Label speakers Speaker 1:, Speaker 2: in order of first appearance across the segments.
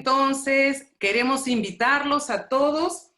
Speaker 1: Entonces, queremos invitarlos a todos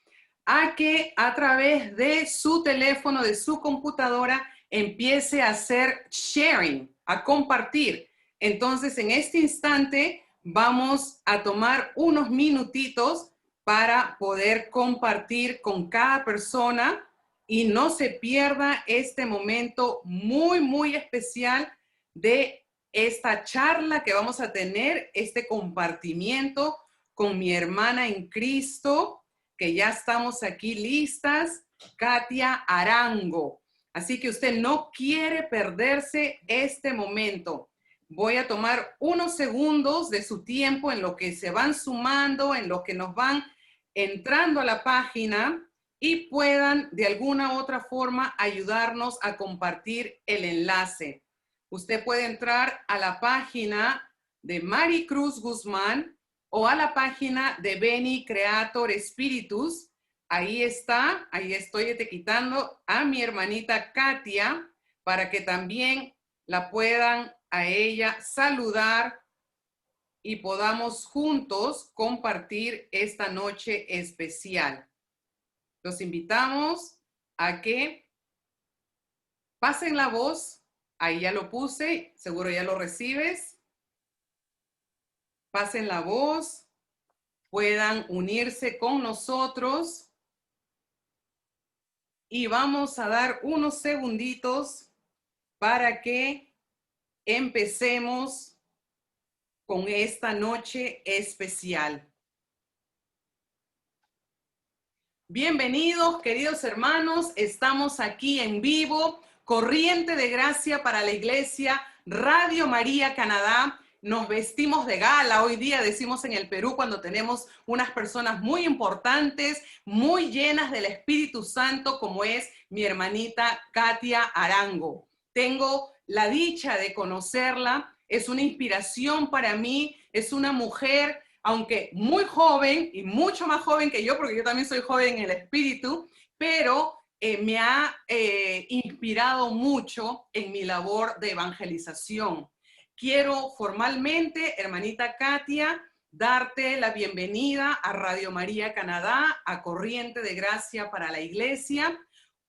Speaker 1: a que a través de su teléfono, de su computadora, empiece a hacer sharing, a compartir. Entonces, en este instante, vamos a tomar unos minutitos para poder compartir con cada persona y no se pierda este momento muy, muy especial de esta charla que vamos a tener, este compartimiento con mi hermana en Cristo, que ya estamos aquí listas, Katia Arango. Así que usted no quiere perderse este momento. Voy a tomar unos segundos de su tiempo en lo que se van sumando, en lo que nos van entrando a la página y puedan de alguna u otra forma ayudarnos a compartir el enlace. Usted puede entrar a la página de Maricruz Guzmán o a la página de Beni Creator Spiritus. Ahí está, ahí estoy etiquetando a mi hermanita Katia para que también la puedan a ella saludar y podamos juntos compartir esta noche especial. Los invitamos a que pasen la voz. Ahí ya lo puse, seguro ya lo recibes. Pasen la voz, puedan unirse con nosotros y vamos a dar unos segunditos para que empecemos con esta noche especial. Bienvenidos, queridos hermanos, estamos aquí en vivo, Corriente de Gracia para la Iglesia, Radio María Canadá. Nos vestimos de gala hoy día, decimos en el Perú, cuando tenemos unas personas muy importantes, muy llenas del Espíritu Santo, como es mi hermanita Katia Arango. Tengo la dicha de conocerla, es una inspiración para mí, es una mujer, aunque muy joven y mucho más joven que yo, porque yo también soy joven en el espíritu, pero me ha inspirado mucho en mi labor de evangelización. Quiero formalmente, hermanita Katia, darte la bienvenida a Radio María Canadá, a Corriente de Gracia para la Iglesia.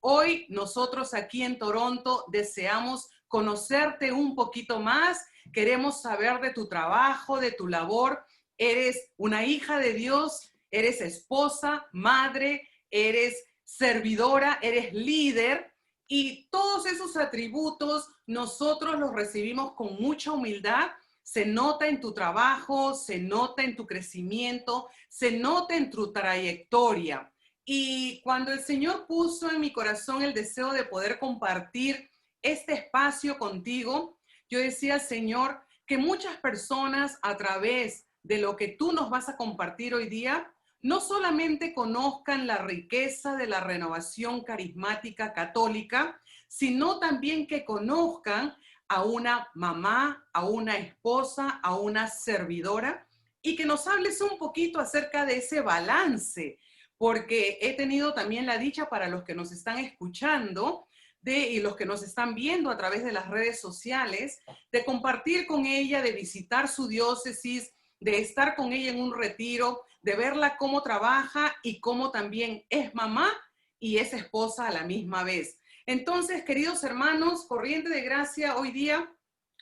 Speaker 1: Hoy nosotros aquí en Toronto deseamos conocerte un poquito más, queremos saber de tu trabajo, de tu labor. Eres una hija de Dios, eres esposa, madre, eres servidora, eres líder, y todos esos atributos nosotros los recibimos con mucha humildad. Se nota en tu trabajo, se nota en tu crecimiento, se nota en tu trayectoria. Y cuando el Señor puso en mi corazón el deseo de poder compartir este espacio contigo, yo decía, Señor, que muchas personas a través de lo que tú nos vas a compartir hoy día, no solamente conozcan la riqueza de la renovación carismática católica, sino también que conozcan a una mamá, a una esposa, a una servidora, y que nos hables un poquito acerca de ese balance, porque he tenido también la dicha, para los que nos están escuchando y los que nos están viendo a través de las redes sociales, de compartir con ella, de visitar su diócesis, de estar con ella en un retiro, de verla cómo trabaja y cómo también es mamá y es esposa a la misma vez. Entonces, queridos hermanos, Corriente de Gracia, hoy día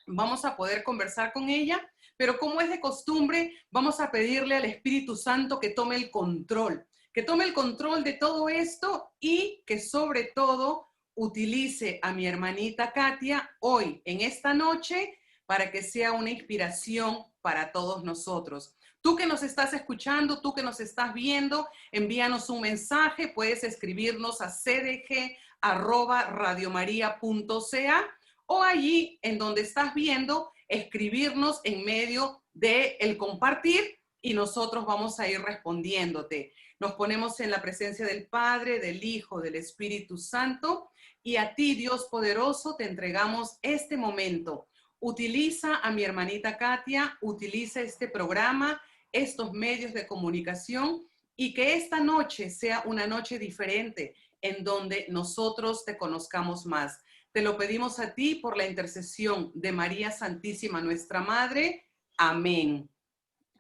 Speaker 1: vamos a poder conversar con ella, pero como es de costumbre, vamos a pedirle al Espíritu Santo que tome el control de todo esto y que sobre todo utilice a mi hermanita Katia hoy, en esta noche, para que sea una inspiración para todos nosotros. Tú que nos estás escuchando, tú que nos estás viendo, envíanos un mensaje, puedes escribirnos a cdg@radiomaria.ca o allí en donde estás viendo, escribirnos en medio del compartir y nosotros vamos a ir respondiéndote. Nos ponemos en la presencia del Padre, del Hijo, del Espíritu Santo, y a ti, Dios poderoso, te entregamos este momento. Utiliza a mi hermanita Katia, utiliza este programa, estos medios de comunicación, y que esta noche sea una noche diferente en donde nosotros te conozcamos más. Te lo pedimos a ti por la intercesión de María Santísima, nuestra Madre. Amén.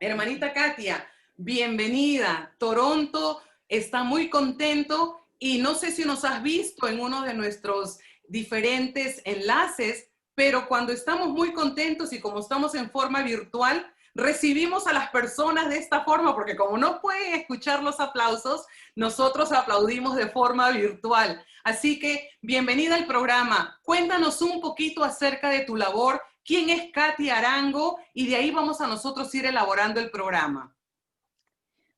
Speaker 1: Hermanita Katia, bienvenida. Toronto está muy contento y no sé si nos has visto en uno de nuestros diferentes enlaces, pero cuando estamos muy contentos y como estamos en forma virtual, recibimos a las personas de esta forma, porque como no pueden escuchar los aplausos, nosotros aplaudimos de forma virtual. Así que bienvenida al programa. Cuéntanos un poquito acerca de tu labor. ¿Quién es Katia Arango? Y de ahí vamos a nosotros ir elaborando el programa.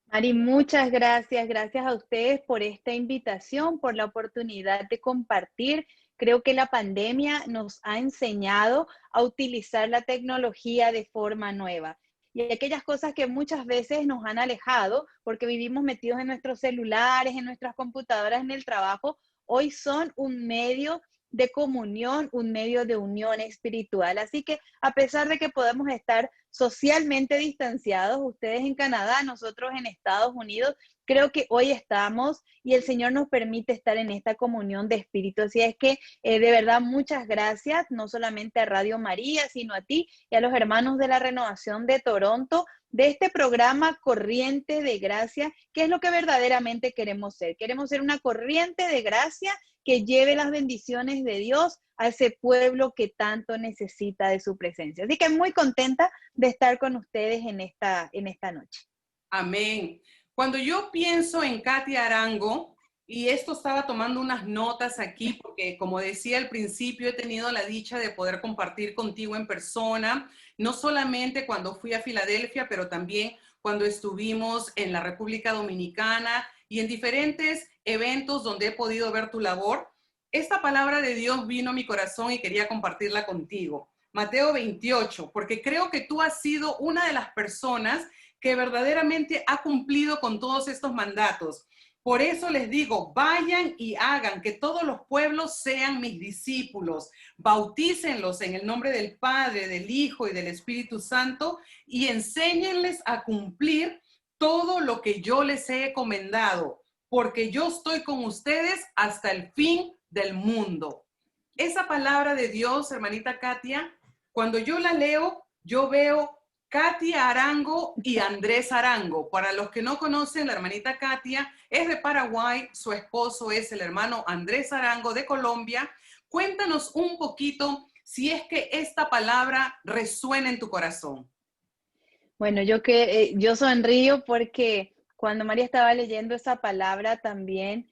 Speaker 2: Mari, muchas gracias. Gracias a ustedes por esta invitación, por la oportunidad de compartir. Creo que la pandemia nos ha enseñado a utilizar la tecnología de forma nueva. Y aquellas cosas que muchas veces nos han alejado porque vivimos metidos en nuestros celulares, en nuestras computadoras, en el trabajo, hoy son un medio de comunión, un medio de unión espiritual. Así que a pesar de que podemos estar socialmente distanciados, ustedes en Canadá, nosotros en Estados Unidos, creo que hoy estamos y el Señor nos permite estar en esta comunión de espíritu. Así es que de verdad muchas gracias, no solamente a Radio María, sino a ti y a los hermanos de la Renovación de Toronto, de este programa Corriente de Gracia, que es lo que verdaderamente queremos ser. Queremos ser una corriente de gracia que lleve las bendiciones de Dios a ese pueblo que tanto necesita de su presencia. Así que muy contenta de estar con ustedes en esta noche.
Speaker 1: Amén. Cuando yo pienso en Katia Arango, y esto estaba tomando unas notas aquí, porque como decía al principio, he tenido la dicha de poder compartir contigo en persona, no solamente cuando fui a Filadelfia, pero también cuando estuvimos en la República Dominicana y en diferentes eventos donde he podido ver tu labor. Esta palabra de Dios vino a mi corazón y quería compartirla contigo. Mateo 28, porque creo que tú has sido una de las personas que verdaderamente ha cumplido con todos estos mandatos. Por eso les digo, vayan y hagan que todos los pueblos sean mis discípulos, bautícenlos en el nombre del Padre, del Hijo y del Espíritu Santo y enséñenles a cumplir todo lo que yo les he encomendado, porque yo estoy con ustedes hasta el fin del mundo. Esa palabra de Dios, hermanita Katia, cuando yo la leo, yo veo Katia Arango y Andrés Arango. Para los que no conocen, la hermanita Katia es de Paraguay, su esposo es el hermano Andrés Arango de Colombia. Cuéntanos un poquito si es que esta palabra resuena en tu corazón.
Speaker 2: Bueno, yo sonrío porque cuando María estaba leyendo esa palabra también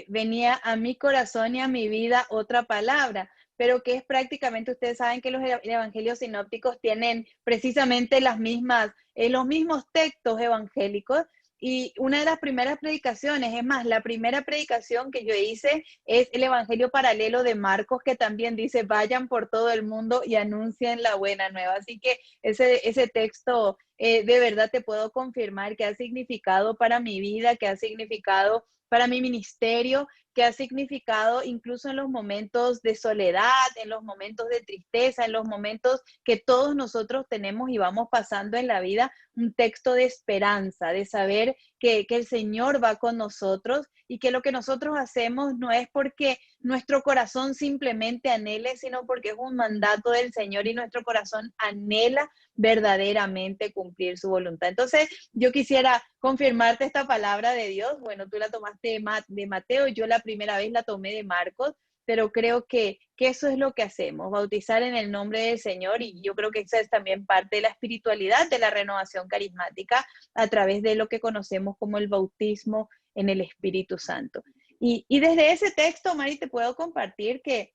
Speaker 2: venía a mi corazón y a mi vida otra palabra, pero que es prácticamente, ustedes saben que los evangelios sinópticos tienen precisamente los mismos textos evangélicos. Y una de las primeras predicaciones, es más, la primera predicación que yo hice es el Evangelio paralelo de Marcos, que también dice, vayan por todo el mundo y anuncien la buena nueva. Así que ese texto de verdad te puedo confirmar que ha significado para mi vida, que ha significado para mi ministerio, que ha significado incluso en los momentos de soledad, en los momentos de tristeza, en los momentos que todos nosotros tenemos y vamos pasando en la vida, un texto de esperanza, de saber que el Señor va con nosotros y que lo que nosotros hacemos no es porque nuestro corazón simplemente anhele, sino porque es un mandato del Señor y nuestro corazón anhela verdaderamente cumplir su voluntad. Entonces, yo quisiera confirmarte esta palabra de Dios. Bueno, tú la tomaste de Mateo, yo la primera vez la tomé de Marcos, pero creo que eso es lo que hacemos, bautizar en el nombre del Señor, y yo creo que esa es también parte de la espiritualidad de la renovación carismática a través de lo que conocemos como el bautismo en el Espíritu Santo. Y desde ese texto, Mari, te puedo compartir que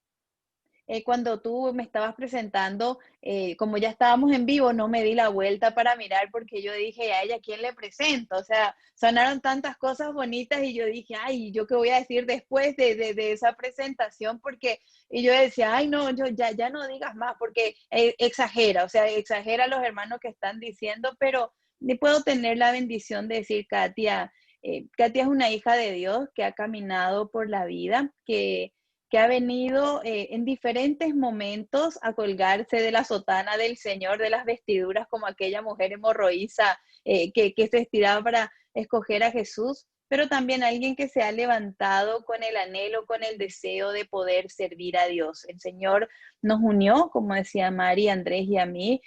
Speaker 2: cuando tú me estabas presentando, como ya estábamos en vivo, no me di la vuelta para mirar porque yo dije, a ella, ¿quién le presento? O sea, sonaron tantas cosas bonitas y yo dije, ay, ¿yo qué voy a decir después de esa presentación? Porque, y yo decía, ay, no, yo ya no digas más porque exagera, o sea, exagera los hermanos que están diciendo, pero ni puedo tener la bendición de decir, Katia, Katia es una hija de Dios que ha caminado por la vida, que ha venido en diferentes momentos a colgarse de la sotana del Señor, de las vestiduras, como aquella mujer hemorroísa que se estiraba para escoger a Jesús. pero también alguien que se ha levantado con el anhelo, con el deseo de poder servir a Dios. El Señor nos unió, como decía Mari, Andrés y a mí,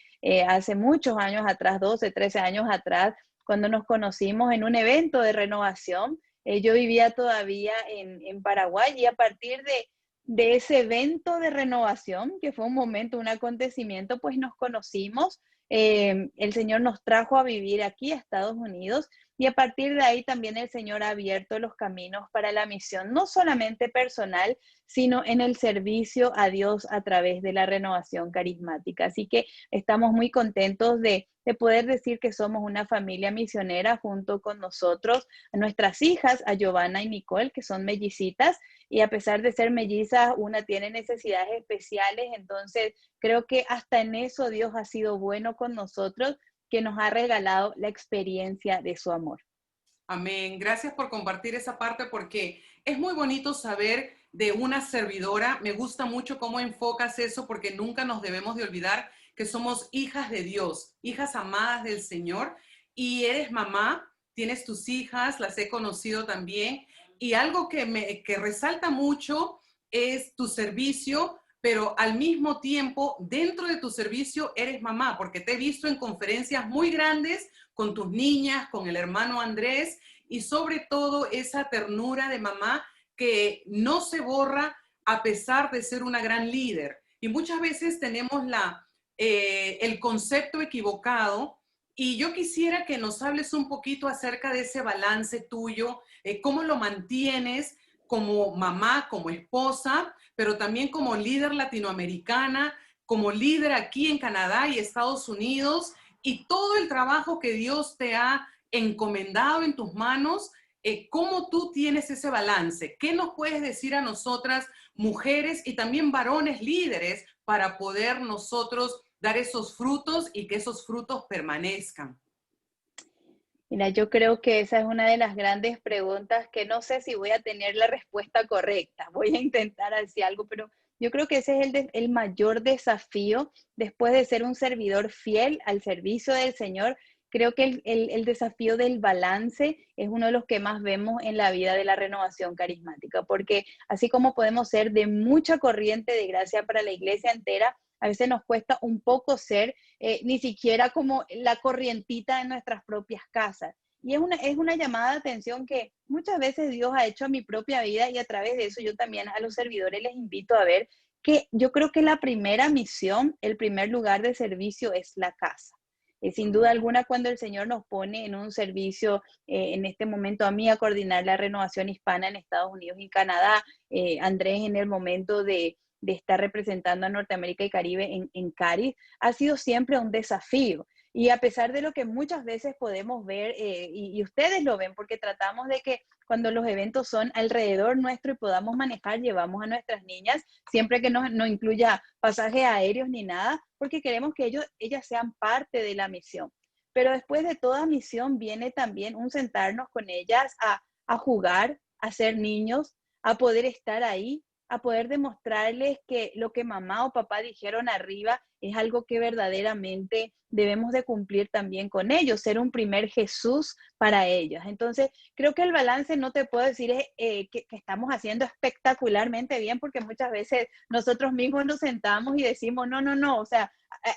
Speaker 2: hace muchos años atrás, 12, 13 años atrás, cuando nos conocimos en un evento de renovación. Yo vivía todavía en Paraguay y a partir de ese evento de renovación, que fue un momento, un acontecimiento, pues nos conocimos. El Señor nos trajo a vivir aquí a Estados Unidos y a partir de ahí también el Señor ha abierto los caminos para la misión, no solamente personal, sino en el servicio a Dios a través de la renovación carismática. Así que estamos muy contentos de poder decir que somos una familia misionera junto con nosotros, a nuestras hijas, a Giovanna y Nicole, que son mellicitas, y a pesar de ser mellizas, una tiene necesidades especiales, entonces creo que hasta en eso Dios ha sido bueno con nosotros, que nos ha regalado la experiencia de su amor.
Speaker 1: Amén. Gracias por compartir esa parte porque es muy bonito saber de una servidora. Me gusta mucho cómo enfocas eso porque nunca nos debemos de olvidar que somos hijas de Dios, hijas amadas del Señor y eres mamá, tienes tus hijas, las he conocido también y algo que resalta mucho es tu servicio, pero al mismo tiempo dentro de tu servicio eres mamá porque te he visto en conferencias muy grandes con tus niñas, con el hermano Andrés y sobre todo esa ternura de mamá que no se borra a pesar de ser una gran líder. Y muchas veces tenemos el concepto equivocado y yo quisiera que nos hables un poquito acerca de ese balance tuyo, cómo lo mantienes como mamá, como esposa, pero también como líder latinoamericana, como líder aquí en Canadá y Estados Unidos y todo el trabajo que Dios te ha encomendado en tus manos, ¿cómo tú tienes ese balance? ¿Qué nos puedes decir a nosotras, mujeres y también varones líderes, para poder nosotros dar esos frutos y que esos frutos permanezcan?
Speaker 2: Mira, yo creo que esa es una de las grandes preguntas que no sé si voy a tener la respuesta correcta. Voy a intentar hacer algo, pero yo creo que ese es el mayor desafío después de ser un servidor fiel al servicio del Señor. Creo que el desafío del balance es uno de los que más vemos en la vida de la renovación carismática, porque así como podemos ser de mucha corriente de gracia para la iglesia entera, a veces nos cuesta un poco ser ni siquiera como la corrientita de nuestras propias casas. Y es una llamada de atención que muchas veces Dios ha hecho a mi propia vida y a través de eso yo también a los servidores les invito a ver que yo creo que la primera misión, el primer lugar de servicio es la casa. Sin duda alguna, cuando el Señor nos pone en un servicio, en este momento a mí a coordinar la renovación hispana en Estados Unidos y Canadá, Andrés en el momento de estar representando a Norteamérica y Caribe en Cari, ha sido siempre un desafío. Y a pesar de lo que muchas veces podemos ver, y ustedes lo ven, porque tratamos de que cuando los eventos son alrededor nuestro y podamos manejar, llevamos a nuestras niñas, siempre que no incluya pasajes aéreos ni nada, porque queremos que ellas sean parte de la misión. Pero después de toda misión viene también un sentarnos con ellas a jugar, a ser niños, a poder estar ahí, a poder demostrarles que lo que mamá o papá dijeron arriba es algo que verdaderamente debemos de cumplir también con ellos, ser un primer Jesús para ellos. Entonces, creo que el balance no te puedo decir que estamos haciendo espectacularmente bien, porque muchas veces nosotros mismos nos sentamos y decimos, no, o sea,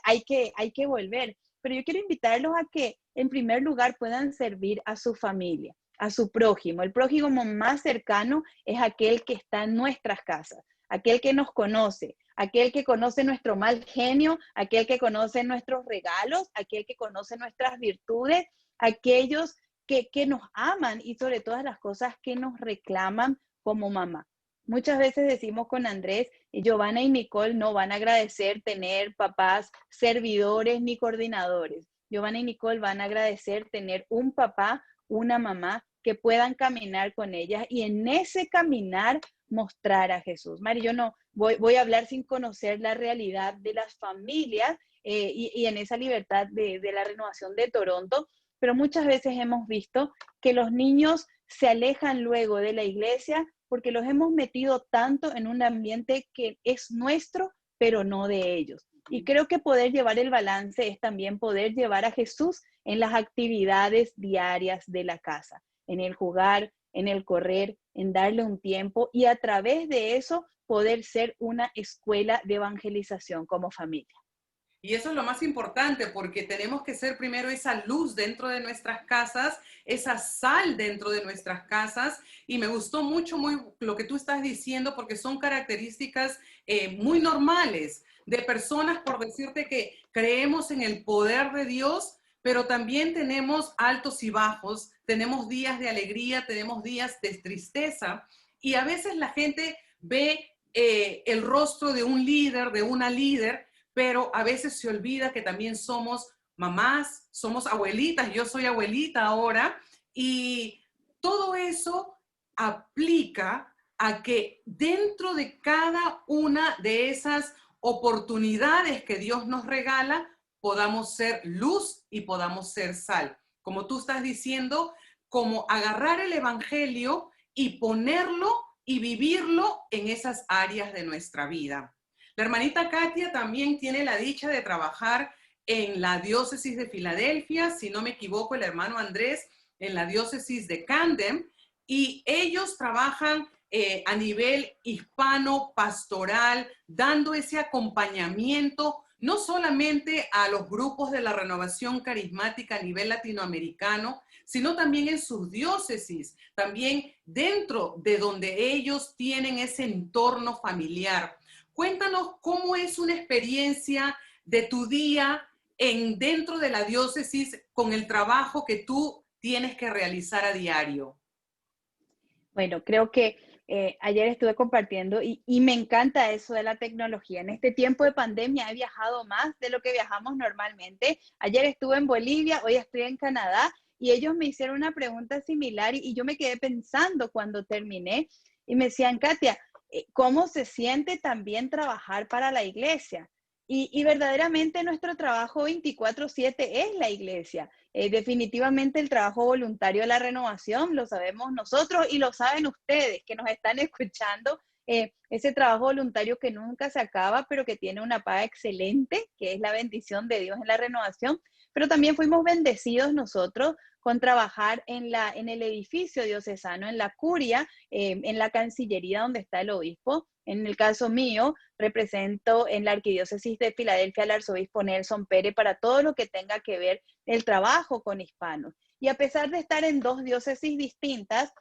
Speaker 2: hay que volver. Pero yo quiero invitarlos a que en primer lugar puedan servir a su familia, a su prójimo. El prójimo más cercano es aquel que está en nuestras casas, aquel que nos conoce, aquel que conoce nuestro mal genio, aquel que conoce nuestros regalos, aquel que conoce nuestras virtudes, aquellos que nos aman y sobre todas las cosas que nos reclaman como mamá. Muchas veces decimos con Andrés, Giovanna y Nicole no van a agradecer tener papás servidores ni coordinadores. Giovanna y Nicole van a agradecer tener un papá, una mamá que puedan caminar con ellas y en ese caminar mostrar a Jesús. Mari, yo no voy a hablar sin conocer la realidad de las familias y en esa libertad de la renovación de Toronto, pero muchas veces hemos visto que los niños se alejan luego de la iglesia porque los hemos metido tanto en un ambiente que es nuestro, pero no de ellos. Y creo que poder llevar el balance es también poder llevar a Jesús en las actividades diarias de la casa. en el jugar, en el correr, en darle un tiempo y a través de eso poder ser una escuela de evangelización como familia.
Speaker 1: Y eso es lo más importante porque tenemos que ser primero esa luz dentro de nuestras casas, esa sal dentro de nuestras casas. Y me gustó mucho muy lo que tú estás diciendo porque son características muy normales de personas, por decirte que creemos en el poder de Dios, pero también tenemos altos y bajos, tenemos días de alegría, tenemos días de tristeza. Y a veces la gente ve el rostro de un líder, de una líder, pero a veces se olvida que también somos mamás, somos abuelitas, yo soy abuelita ahora, y todo eso aplica a que dentro de cada una de esas oportunidades que Dios nos regala, podamos ser luz y podamos ser sal. Como tú estás diciendo, como agarrar el evangelio y ponerlo y vivirlo en esas áreas de nuestra vida. La hermanita Katia también tiene la dicha de trabajar en la diócesis de Filadelfia, si no me equivoco, el hermano Andrés en la diócesis de Camden, y ellos trabajan a nivel hispano pastoral, dando ese acompañamiento no solamente a los grupos de la renovación carismática a nivel latinoamericano, sino también en sus diócesis, también dentro de donde ellos tienen ese entorno familiar. Cuéntanos cómo es una experiencia de tu día dentro de la diócesis con el trabajo que tú tienes que realizar a diario.
Speaker 2: Bueno, creo que ayer estuve compartiendo y me encanta eso de la tecnología. En este tiempo de pandemia he viajado más de lo que viajamos normalmente. Ayer estuve en Bolivia, hoy estoy en Canadá y ellos me hicieron una pregunta similar y yo me quedé pensando cuando terminé y me decían, Katia, ¿cómo se siente también trabajar para la iglesia? Y verdaderamente nuestro trabajo 24/7 es la iglesia. Definitivamente el trabajo voluntario de la renovación lo sabemos nosotros y lo saben ustedes que nos están escuchando. Ese trabajo voluntario que nunca se acaba, pero que tiene una paga excelente, que es la bendición de Dios en la renovación. Pero también fuimos bendecidos nosotros con trabajar en el edificio diocesano, en la curia, en la Cancillería donde está el obispo. En el caso mío, represento en la Arquidiócesis de Filadelfia al arzobispo Nelson Pérez para todo lo que tenga que ver el trabajo con hispanos. Y a pesar de estar en dos diócesis distintas,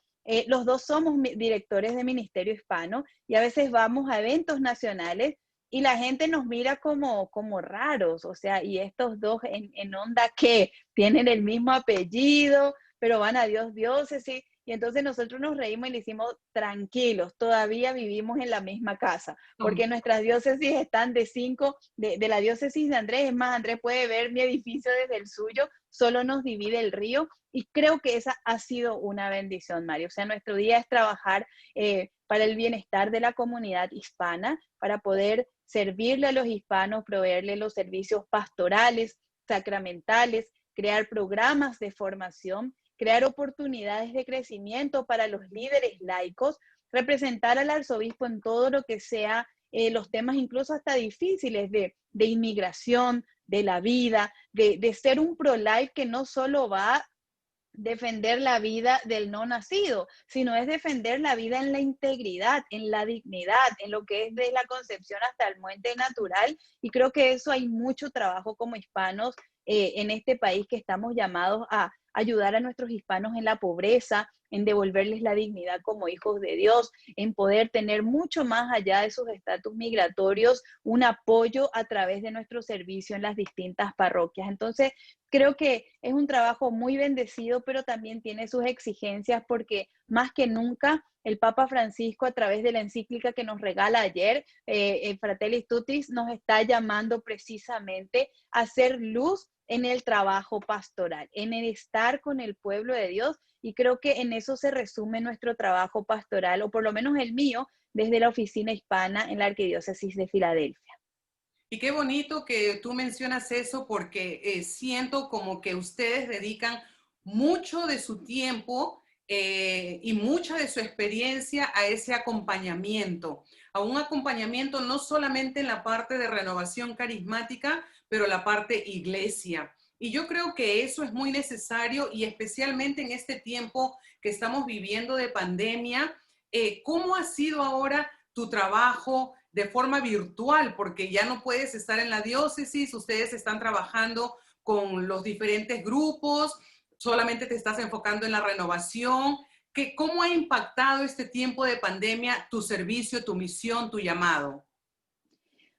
Speaker 2: los dos somos directores de Ministerio Hispano y a veces vamos a eventos nacionales y la gente nos mira como raros, o sea, y estos dos en onda que tienen el mismo apellido, pero van a diócesis. Y entonces nosotros nos reímos y le hicimos tranquilos, todavía vivimos en la misma casa, porque nuestras diócesis están de la diócesis de Andrés, es más, Andrés puede ver mi edificio desde el suyo, solo nos divide el río y creo que esa ha sido una bendición, Mario. O sea, nuestro día es trabajar para el bienestar de la comunidad hispana, para poder servirle a los hispanos, proveerle los servicios pastorales, sacramentales, crear programas de formación, crear oportunidades de crecimiento para los líderes laicos, representar al arzobispo en todo lo que sea los temas incluso hasta difíciles de inmigración, de la vida, de ser un pro-life que no solo va a defender la vida del no nacido, sino es defender la vida en la integridad, en la dignidad, en lo que es de la concepción hasta el muerte natural. Y creo que eso hay mucho trabajo como hispanos en este país que estamos llamados a ayudar a nuestros hispanos en la pobreza, en devolverles la dignidad como hijos de Dios, en poder tener mucho más allá de sus estatus migratorios, un apoyo a través de nuestro servicio en las distintas parroquias. Entonces, creo que es un trabajo muy bendecido, pero también tiene sus exigencias porque más que nunca el Papa Francisco, a través de la encíclica que nos regala ayer, Fratelli Tutti, nos está llamando precisamente a hacer luz en el trabajo pastoral, en el estar con el pueblo de Dios, y creo que en eso se resume nuestro trabajo pastoral, o por lo menos el mío, desde la oficina hispana en la Arquidiócesis de Filadelfia.
Speaker 1: Y qué bonito que tú mencionas eso porque siento como que ustedes dedican mucho de su tiempo y mucha de su experiencia a ese acompañamiento, a un acompañamiento no solamente en la parte de renovación carismática, pero la parte iglesia. Y yo creo que eso es muy necesario y especialmente en este tiempo que estamos viviendo de pandemia. ¿Cómo ha sido ahora tu trabajo de forma virtual? Porque ya no puedes estar en la diócesis, ustedes están trabajando con los diferentes grupos, solamente te estás enfocando en la renovación. ¿Cómo ha impactado este tiempo de pandemia tu servicio, tu misión, tu llamado?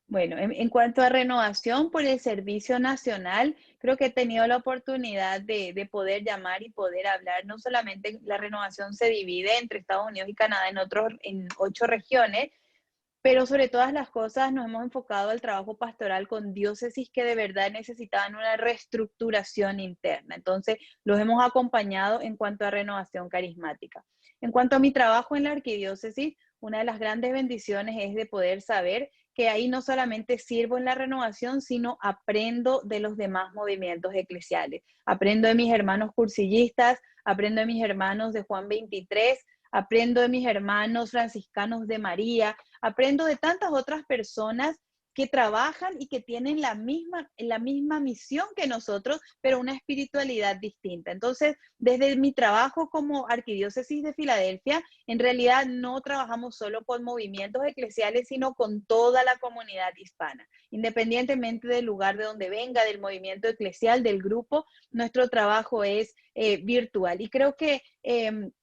Speaker 2: Bueno, en cuanto a renovación por el Servicio Nacional, creo que he tenido la oportunidad de poder llamar y poder hablar. No solamente la renovación se divide entre Estados Unidos y Canadá en 8 regiones, pero sobre todas las cosas nos hemos enfocado al trabajo pastoral con diócesis que de verdad necesitaban una reestructuración interna. Entonces, los hemos acompañado en cuanto a renovación carismática. En cuanto a mi trabajo en la arquidiócesis, una de las grandes bendiciones es de poder saber que ahí no solamente sirvo en la renovación, sino aprendo de los demás movimientos eclesiales. Aprendo de mis hermanos cursillistas, aprendo de mis hermanos de Juan 23, aprendo de mis hermanos franciscanos de María, aprendo de tantas otras personas que trabajan y que tienen la misma misión que nosotros, pero una espiritualidad distinta. Entonces, desde mi trabajo como Arquidiócesis de Filadelfia, en realidad no trabajamos solo con movimientos eclesiales, sino con toda la comunidad hispana. Independientemente del lugar de donde venga, del movimiento eclesial, del grupo, nuestro trabajo es virtual. Y creo que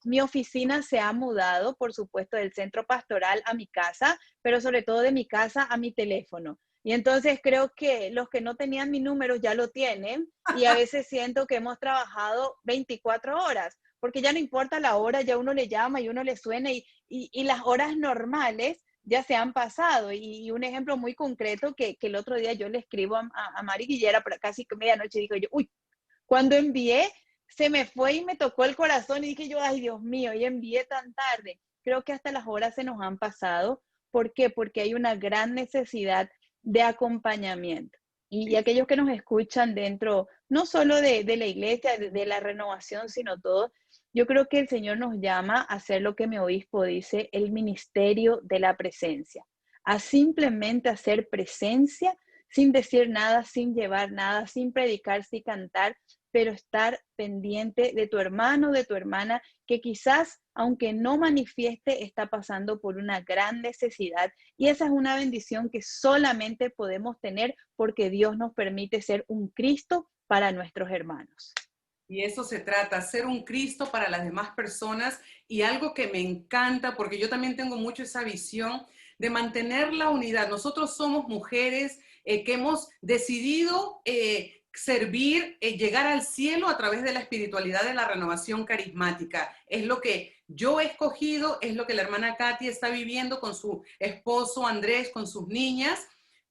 Speaker 2: mi oficina se ha mudado, por supuesto, del centro pastoral a mi casa, pero sobre todo de mi casa a mi teléfono. Y entonces creo que los que no tenían mi número ya lo tienen y a veces siento que hemos trabajado 24 horas, porque ya no importa la hora, ya uno le llama y uno le suena y las horas normales ya se han pasado. Y un ejemplo muy concreto que el otro día yo le escribo a Mari Guillera, casi que medianoche, digo yo, uy, cuando envié, se me fue y me tocó el corazón y dije yo, ay Dios mío, y envié tan tarde. Creo que hasta las horas se nos han pasado. ¿Por qué? Porque hay una gran necesidad de acompañamiento. Y aquellos que nos escuchan dentro, no solo de la iglesia, de la renovación, sino todo, yo creo que el Señor nos llama a hacer lo que mi obispo dice, el ministerio de la presencia, a simplemente hacer presencia sin decir nada, sin llevar nada, sin predicar, sin cantar, pero estar pendiente de tu hermano, de tu hermana, que quizás, aunque no manifieste, está pasando por una gran necesidad. Y esa es una bendición que solamente podemos tener porque Dios nos permite ser un Cristo para nuestros hermanos.
Speaker 1: Y eso se trata, ser un Cristo para las demás personas. Y algo que me encanta, porque yo también tengo mucho esa visión de mantener la unidad. Nosotros somos mujeres que hemos decidido servir, llegar al cielo a través de la espiritualidad de la renovación carismática. Es lo que yo he escogido, es lo que la hermana Katy está viviendo con su esposo Andrés, con sus niñas,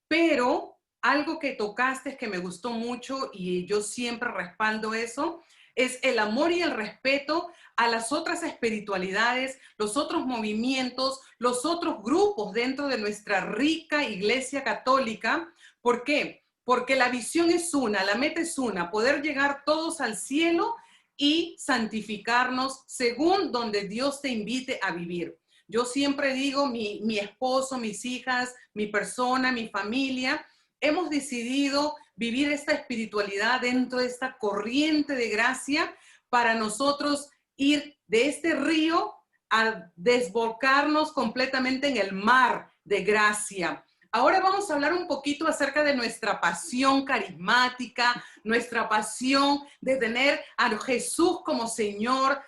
Speaker 1: pero algo que tocaste que me gustó mucho y yo siempre respaldo eso, es el amor y el respeto a las otras espiritualidades, los otros movimientos, los otros grupos dentro de nuestra rica Iglesia Católica. ¿Por qué? Porque la visión es una, la meta es una, poder llegar todos al cielo y santificarnos según donde Dios te invite a vivir. Yo siempre digo, mi esposo, mis hijas, mi persona, mi familia, hemos decidido vivir esta espiritualidad dentro de esta corriente de gracia para nosotros ir de este río a desbocarnos completamente en el mar de gracia. Ahora vamos a hablar un poquito acerca de nuestra pasión carismática, nuestra pasión de tener a Jesús como Señor.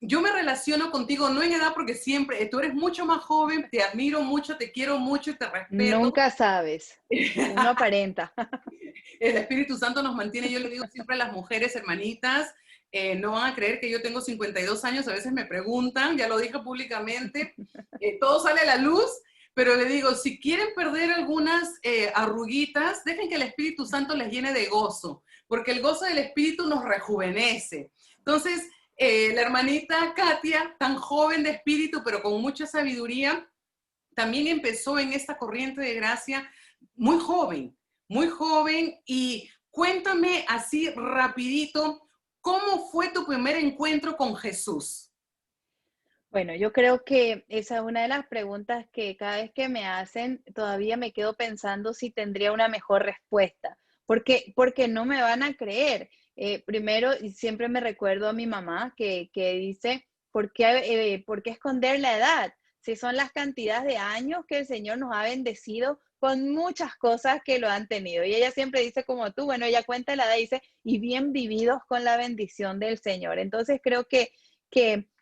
Speaker 1: Yo me relaciono contigo, no en edad, porque siempre, tú eres mucho más joven, te admiro mucho, te quiero mucho y te respeto.
Speaker 2: Nunca sabes, uno aparenta.
Speaker 1: El Espíritu Santo nos mantiene, yo le digo siempre a las mujeres, hermanitas, no van a creer que yo tengo 52 años, a veces me preguntan, ya lo dije públicamente, todo sale a la luz, pero le digo, si quieren perder algunas arruguitas, dejen que el Espíritu Santo les llene de gozo, porque el gozo del Espíritu nos rejuvenece. Entonces, la hermanita Katia, tan joven de espíritu, pero con mucha sabiduría, también empezó en esta corriente de gracia muy joven. Y cuéntame así rapidito, ¿cómo fue tu primer encuentro con Jesús?
Speaker 2: Bueno, yo creo que esa es una de las preguntas que cada vez que me hacen, todavía me quedo pensando si tendría una mejor respuesta, porque no me van a creer. Primero, y siempre me recuerdo a mi mamá que dice, ¿por qué esconder la edad? Si son las cantidades de años que el Señor nos ha bendecido con muchas cosas que lo han tenido. Y ella siempre dice como tú, bueno, ella cuenta la edad y dice, y bien vividos con la bendición del Señor. Entonces creo que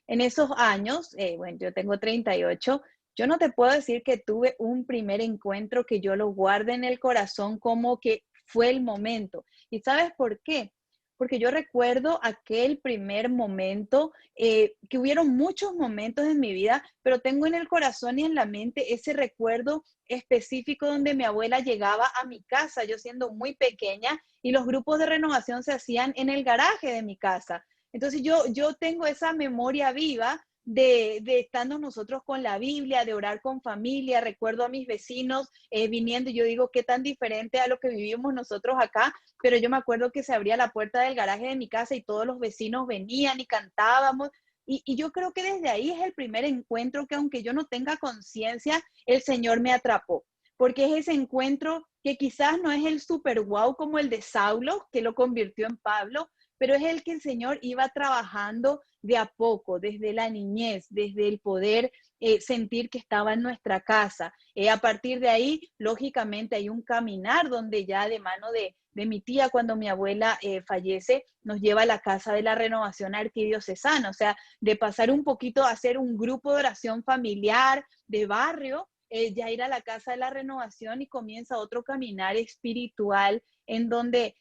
Speaker 2: en esos años, bueno, yo tengo 38, yo no te puedo decir que tuve un primer encuentro que yo lo guarde en el corazón como que fue el momento. ¿Y sabes por qué? Porque yo recuerdo aquel primer momento, que hubieron muchos momentos en mi vida, pero tengo en el corazón y en la mente ese recuerdo específico donde mi abuela llegaba a mi casa, yo siendo muy pequeña, y los grupos de renovación se hacían en el garaje de mi casa. Entonces yo tengo esa memoria viva de estando nosotros con la Biblia, de orar con familia. Recuerdo a mis vecinos viniendo y yo digo, qué tan diferente a lo que vivimos nosotros acá, pero yo me acuerdo que se abría la puerta del garaje de mi casa y todos los vecinos venían y cantábamos. Y yo creo que desde ahí es el primer encuentro que aunque yo no tenga conciencia, el Señor me atrapó, porque es ese encuentro que quizás no es el super wow como el de Saulo, que lo convirtió en Pablo, pero es el que el Señor iba trabajando de a poco, desde la niñez, desde el poder sentir que estaba en nuestra casa. A partir de ahí, lógicamente, hay un caminar donde ya de mano de mi tía, cuando mi abuela fallece, nos lleva a la Casa de la Renovación Arquidiocesana, o sea, de pasar un poquito a hacer un grupo de oración familiar, de barrio, ya ir a la Casa de la Renovación y comienza otro caminar espiritual en donde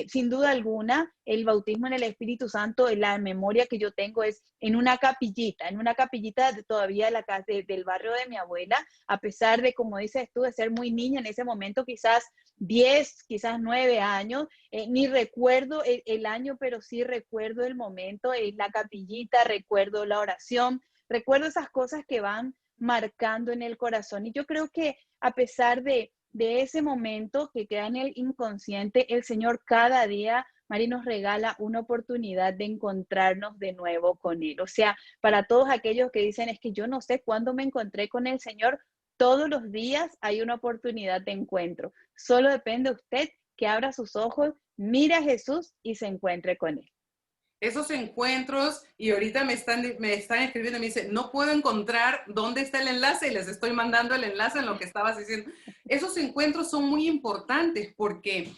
Speaker 2: sin duda alguna, el bautismo en el Espíritu Santo, la memoria que yo tengo es en una capillita todavía de la casa del barrio de mi abuela, a pesar de, como dices tú, de ser muy niña en ese momento, quizás 10, quizás 9 años, ni recuerdo el año, pero sí recuerdo el momento, la capillita, recuerdo la oración, recuerdo esas cosas que van marcando en el corazón. Y yo creo que a pesar de ese momento que queda en el inconsciente, el Señor cada día, Mari, nos regala una oportunidad de encontrarnos de nuevo con Él. O sea, para todos aquellos que dicen, es que yo no sé cuándo me encontré con el Señor, todos los días hay una oportunidad de encuentro. Solo depende de usted que abra sus ojos, mire a Jesús y se encuentre con Él.
Speaker 1: Esos encuentros, y ahorita me están escribiendo y me dicen, no puedo encontrar dónde está el enlace y les estoy mandando el enlace en lo que estabas diciendo. Esos encuentros son muy importantes porque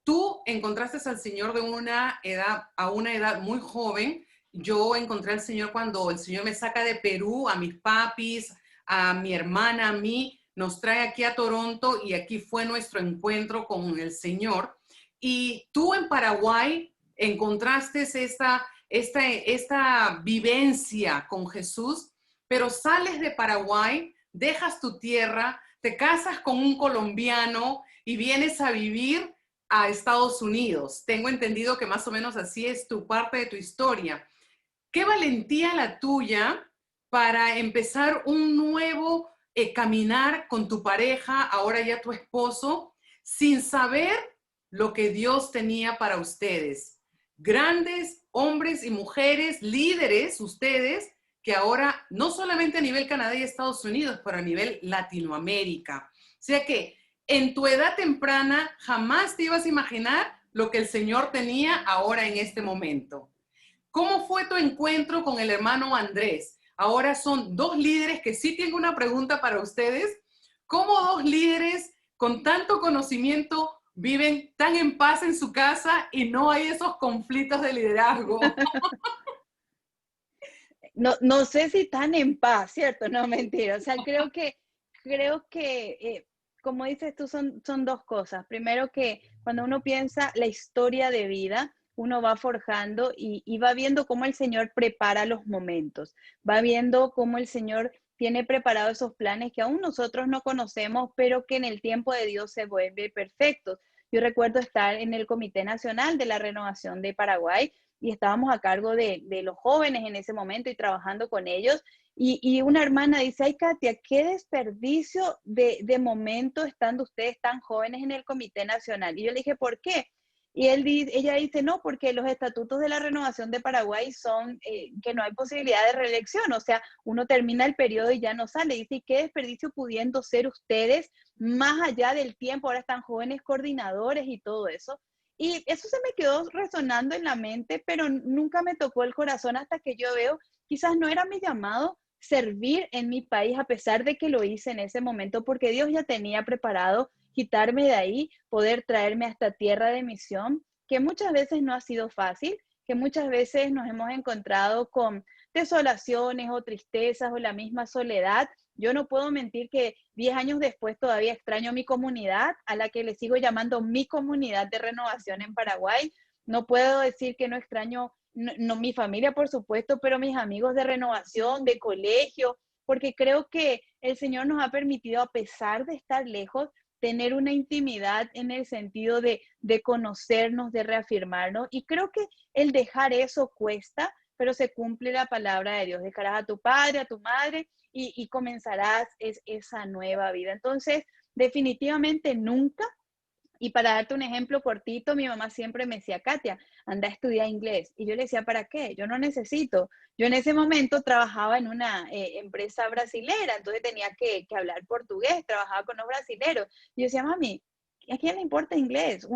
Speaker 1: tú encontraste al Señor de una edad, a una edad muy joven. Yo encontré al Señor cuando el Señor me saca de Perú, a mis papis, a mi hermana, a mí, nos trae aquí a Toronto y aquí fue nuestro encuentro con el Señor. Y tú en Paraguay encontraste esta vivencia con Jesús, pero sales de Paraguay, dejas tu tierra, te casas con un colombiano y vienes a vivir a Estados Unidos. Tengo entendido que más o menos así es tu parte de tu historia. Qué valentía la tuya para empezar un nuevo caminar con tu pareja, ahora ya tu esposo, sin saber lo que Dios tenía para ustedes. Grandes hombres y mujeres, líderes, ustedes, que ahora no solamente a nivel Canadá y Estados Unidos, pero a nivel Latinoamérica. O sea que en tu edad temprana jamás te ibas a imaginar lo que el Señor tenía ahora en este momento. ¿Cómo fue tu encuentro con el hermano Andrés? Ahora son dos líderes que sí tengo una pregunta para ustedes. ¿Cómo dos líderes con tanto conocimiento viven tan en paz en su casa y no hay esos conflictos de liderazgo?
Speaker 2: No sé si tan en paz, ¿cierto? No, mentira. O sea, creo que como dices tú, son dos cosas. Primero que cuando uno piensa la historia de vida, uno va forjando y va viendo cómo el Señor prepara los momentos, va viendo cómo el Señor tiene preparados esos planes que aún nosotros no conocemos, pero que en el tiempo de Dios se vuelven perfectos. Yo recuerdo estar en el Comité Nacional de la Renovación de Paraguay y estábamos a cargo de los jóvenes en ese momento y trabajando con ellos. Y una hermana dice, ay, Katia, qué desperdicio de momento estando ustedes tan jóvenes en el Comité Nacional. Y yo le dije, ¿por qué? Y ella dice, no, porque los estatutos de la Renovación de Paraguay son que no hay posibilidad de reelección, o sea, uno termina el periodo y ya no sale. Dice, ¿y qué desperdicio pudiendo ser ustedes más allá del tiempo? Ahora están jóvenes coordinadores y todo eso. Y eso se me quedó resonando en la mente, pero nunca me tocó el corazón hasta que yo veo, quizás no era mi llamado servir en mi país, a pesar de que lo hice en ese momento, porque Dios ya tenía preparado quitarme de ahí, poder traerme a esta tierra de misión, que muchas veces no ha sido fácil, que muchas veces nos hemos encontrado con desolaciones o tristezas o la misma soledad. Yo no puedo mentir que 10 años después todavía extraño mi comunidad, a la que le sigo llamando mi comunidad de renovación en Paraguay. No puedo decir que no extraño, no mi familia, por supuesto, pero mis amigos de renovación, de colegio, porque creo que el Señor nos ha permitido, a pesar de estar lejos, tener una intimidad en el sentido de conocernos, de reafirmarnos. Y creo que el dejar eso cuesta, pero se cumple la palabra de Dios. Dejarás a tu padre, a tu madre y comenzarás esa nueva vida. Entonces, definitivamente nunca. Y para darte un ejemplo cortito, mi mamá siempre me decía, Katia, anda a estudiar inglés. Y yo le decía, ¿para qué? Yo no necesito. Yo en ese momento trabajaba en una empresa brasilera, entonces tenía que hablar portugués, trabajaba con los brasileros. Y yo decía, mami, ¿a quién le importa inglés?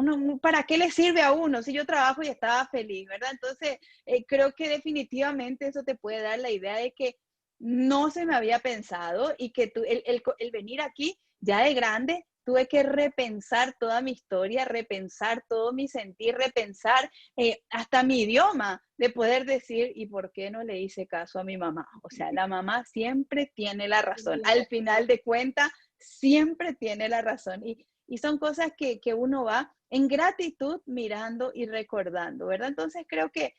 Speaker 2: ¿Para qué le sirve a uno si yo trabajo y estaba feliz, verdad? Entonces, creo que definitivamente eso te puede dar la idea de que no se me había pensado y que el venir aquí ya de grande, tuve que repensar toda mi historia, repensar todo mi sentir, repensar hasta mi idioma, de poder decir, ¿y por qué no le hice caso a mi mamá? O sea, la mamá siempre tiene la razón. Al final de cuentas, siempre tiene la razón. Y son cosas que uno va en gratitud mirando y recordando, ¿verdad? Entonces creo que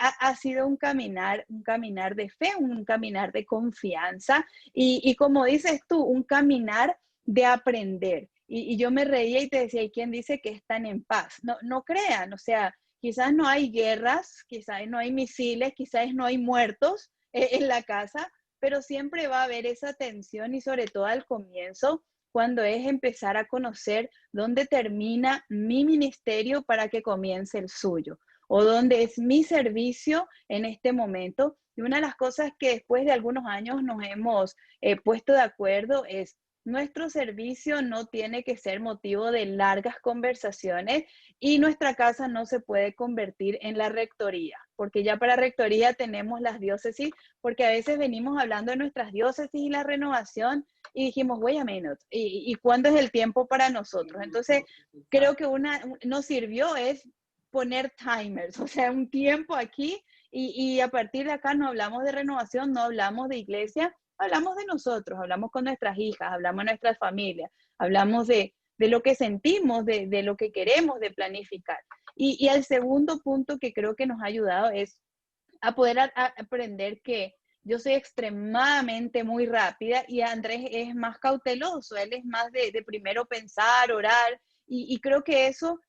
Speaker 2: ha sido un caminar de fe, un caminar de confianza y como dices tú, un caminar de aprender. Y yo me reía y te decía, ¿y quién dice que están en paz? No, no crean, o sea, quizás no hay guerras, quizás no hay misiles, quizás no hay muertos en la casa, pero siempre va a haber esa tensión y sobre todo al comienzo, cuando es empezar a conocer dónde termina mi ministerio para que comience el suyo, o dónde es mi servicio en este momento. Y una de las cosas que después de algunos años nos hemos puesto de acuerdo es nuestro servicio no tiene que ser motivo de largas conversaciones y nuestra casa no se puede convertir en la rectoría, porque ya para rectoría tenemos las diócesis, porque a veces venimos hablando de nuestras diócesis y la renovación y dijimos, wait a minute, ¿y cuándo es el tiempo para nosotros? Entonces, creo que nos sirvió es poner timers, o sea, un tiempo aquí y a partir de acá no hablamos de renovación, no hablamos de iglesia, hablamos de nosotros, hablamos con nuestras hijas, hablamos de nuestras familias, hablamos de lo que sentimos, de lo que queremos, de planificar. Y el segundo punto que creo que nos ha ayudado es a poder aprender que yo soy extremadamente muy rápida y Andrés es más cauteloso, él es más de primero pensar, orar, y creo que eso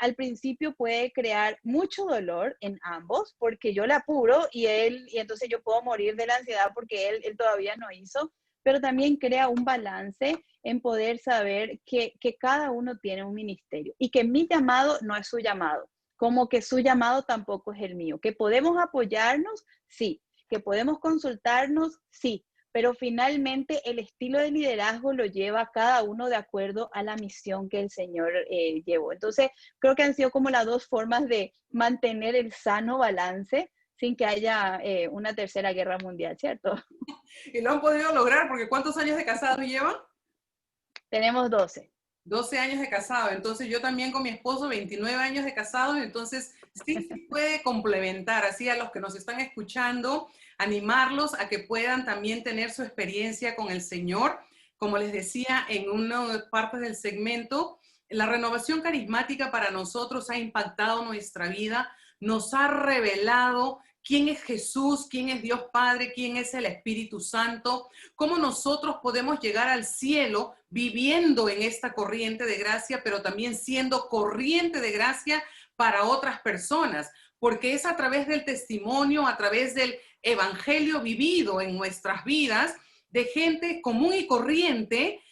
Speaker 2: al principio puede crear mucho dolor en ambos, porque yo le apuro y entonces yo puedo morir de la ansiedad porque él todavía no hizo, pero también crea un balance en poder saber que cada uno tiene un ministerio y que mi llamado no es su llamado, como que su llamado tampoco es el mío, que podemos apoyarnos, sí, que podemos consultarnos, sí, pero finalmente el estilo de liderazgo lo lleva cada uno de acuerdo a la misión que el Señor llevó. Entonces, creo que han sido como las dos formas de mantener el sano balance sin que haya una tercera guerra mundial, ¿cierto?
Speaker 1: Y lo han podido lograr, porque ¿cuántos años de casados llevan?
Speaker 2: Tenemos 12.
Speaker 1: 12 años de casado, entonces yo también con mi esposo 29 años de casado, entonces sí se puede complementar, así a los que nos están escuchando, animarlos a que puedan también tener su experiencia con el Señor. Como les decía en una de partes del segmento, la renovación carismática para nosotros ha impactado nuestra vida, nos ha revelado quién es Jesús, quién es Dios Padre, quién es el Espíritu Santo, cómo nosotros podemos llegar al cielo viviendo en esta corriente de gracia, pero también siendo corriente de gracia para otras personas, porque es a través del testimonio, a través del evangelio vivido en nuestras vidas, de gente común y corriente,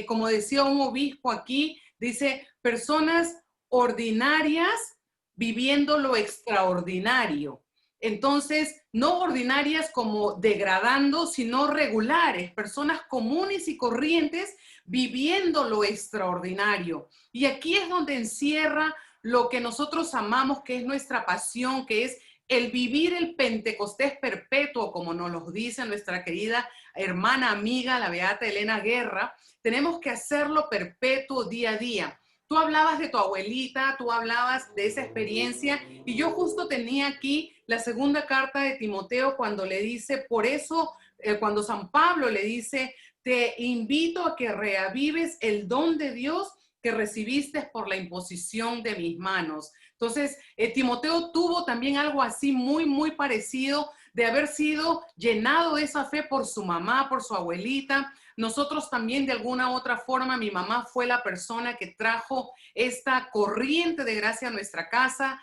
Speaker 1: como decía un obispo aquí, dice, personas ordinarias viviendo lo extraordinario. Entonces, no ordinarias como degradando, sino regulares, personas comunes y corrientes viviendo lo extraordinario. Y aquí es donde encierra lo que nosotros amamos, que es nuestra pasión, que es el vivir el Pentecostés perpetuo, como nos lo dice nuestra querida hermana amiga, la beata Elena Guerra. Tenemos que hacerlo perpetuo día a día. Tú hablabas de tu abuelita, tú hablabas de esa experiencia y yo justo tenía aquí la segunda carta de Timoteo cuando le dice, por eso, cuando San Pablo le dice, te invito a que reavives el don de Dios que recibiste por la imposición de mis manos. Entonces, Timoteo tuvo también algo así muy, muy parecido de haber sido llenado de esa fe por su mamá, por su abuelita. Nosotros también de alguna u otra forma, mi mamá fue la persona que trajo esta corriente de gracia a nuestra casa.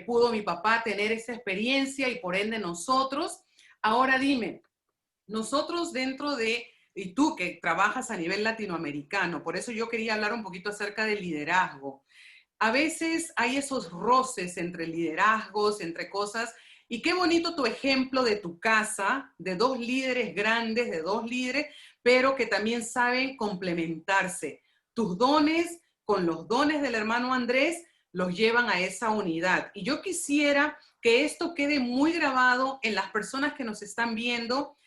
Speaker 1: Pudo mi papá tener esa experiencia y por ende nosotros. Ahora dime, nosotros dentro de, y tú que trabajas a nivel latinoamericano, por eso yo quería hablar un poquito acerca del liderazgo. A veces hay esos roces entre liderazgos, entre cosas, y qué bonito tu ejemplo de tu casa, de dos líderes grandes, de dos líderes, pero que también saben complementarse. Tus dones con los dones del hermano Andrés los llevan a esa unidad. Y yo quisiera que esto quede muy grabado en las personas que nos están viendo,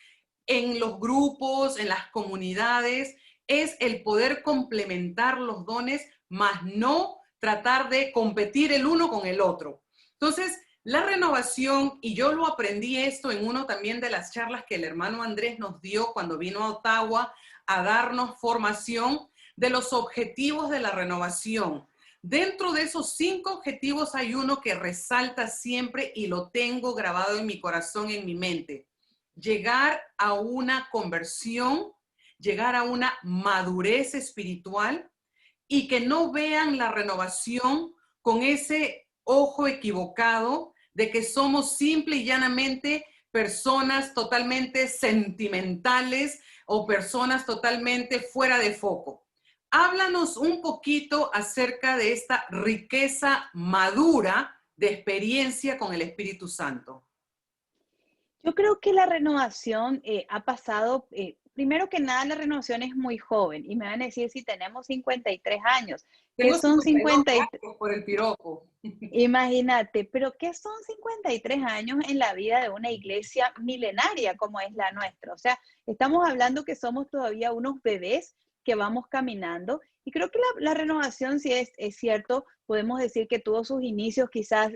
Speaker 1: en los grupos, en las comunidades, es el poder complementar los dones, más no tratar de competir el uno con el otro. Entonces, la renovación, y yo lo aprendí esto en uno también de las charlas que el hermano Andrés nos dio cuando vino a Ottawa a darnos formación de los objetivos de la renovación. Dentro de esos 5 objetivos hay uno que resalta siempre y lo tengo grabado en mi corazón, en mi mente. Llegar a una conversión, llegar a una madurez espiritual y que no vean la renovación con ese ojo equivocado de que somos simple y llanamente personas totalmente sentimentales o personas totalmente fuera de foco. Háblanos un poquito acerca de esta riqueza madura de experiencia con el Espíritu Santo.
Speaker 2: Yo creo que la renovación ha pasado, primero que nada, la renovación es muy joven y me van a decir si tenemos 53 años. ¿Qué
Speaker 1: Tengo
Speaker 2: son
Speaker 1: 52,
Speaker 2: 53?
Speaker 1: gracias por el piropo.
Speaker 2: Imagínate, pero ¿qué son 53 años en la vida de una iglesia milenaria como es la nuestra? O sea, estamos hablando que somos todavía unos bebés que vamos caminando y creo que la renovación, si es cierto, podemos decir que tuvo sus inicios, quizás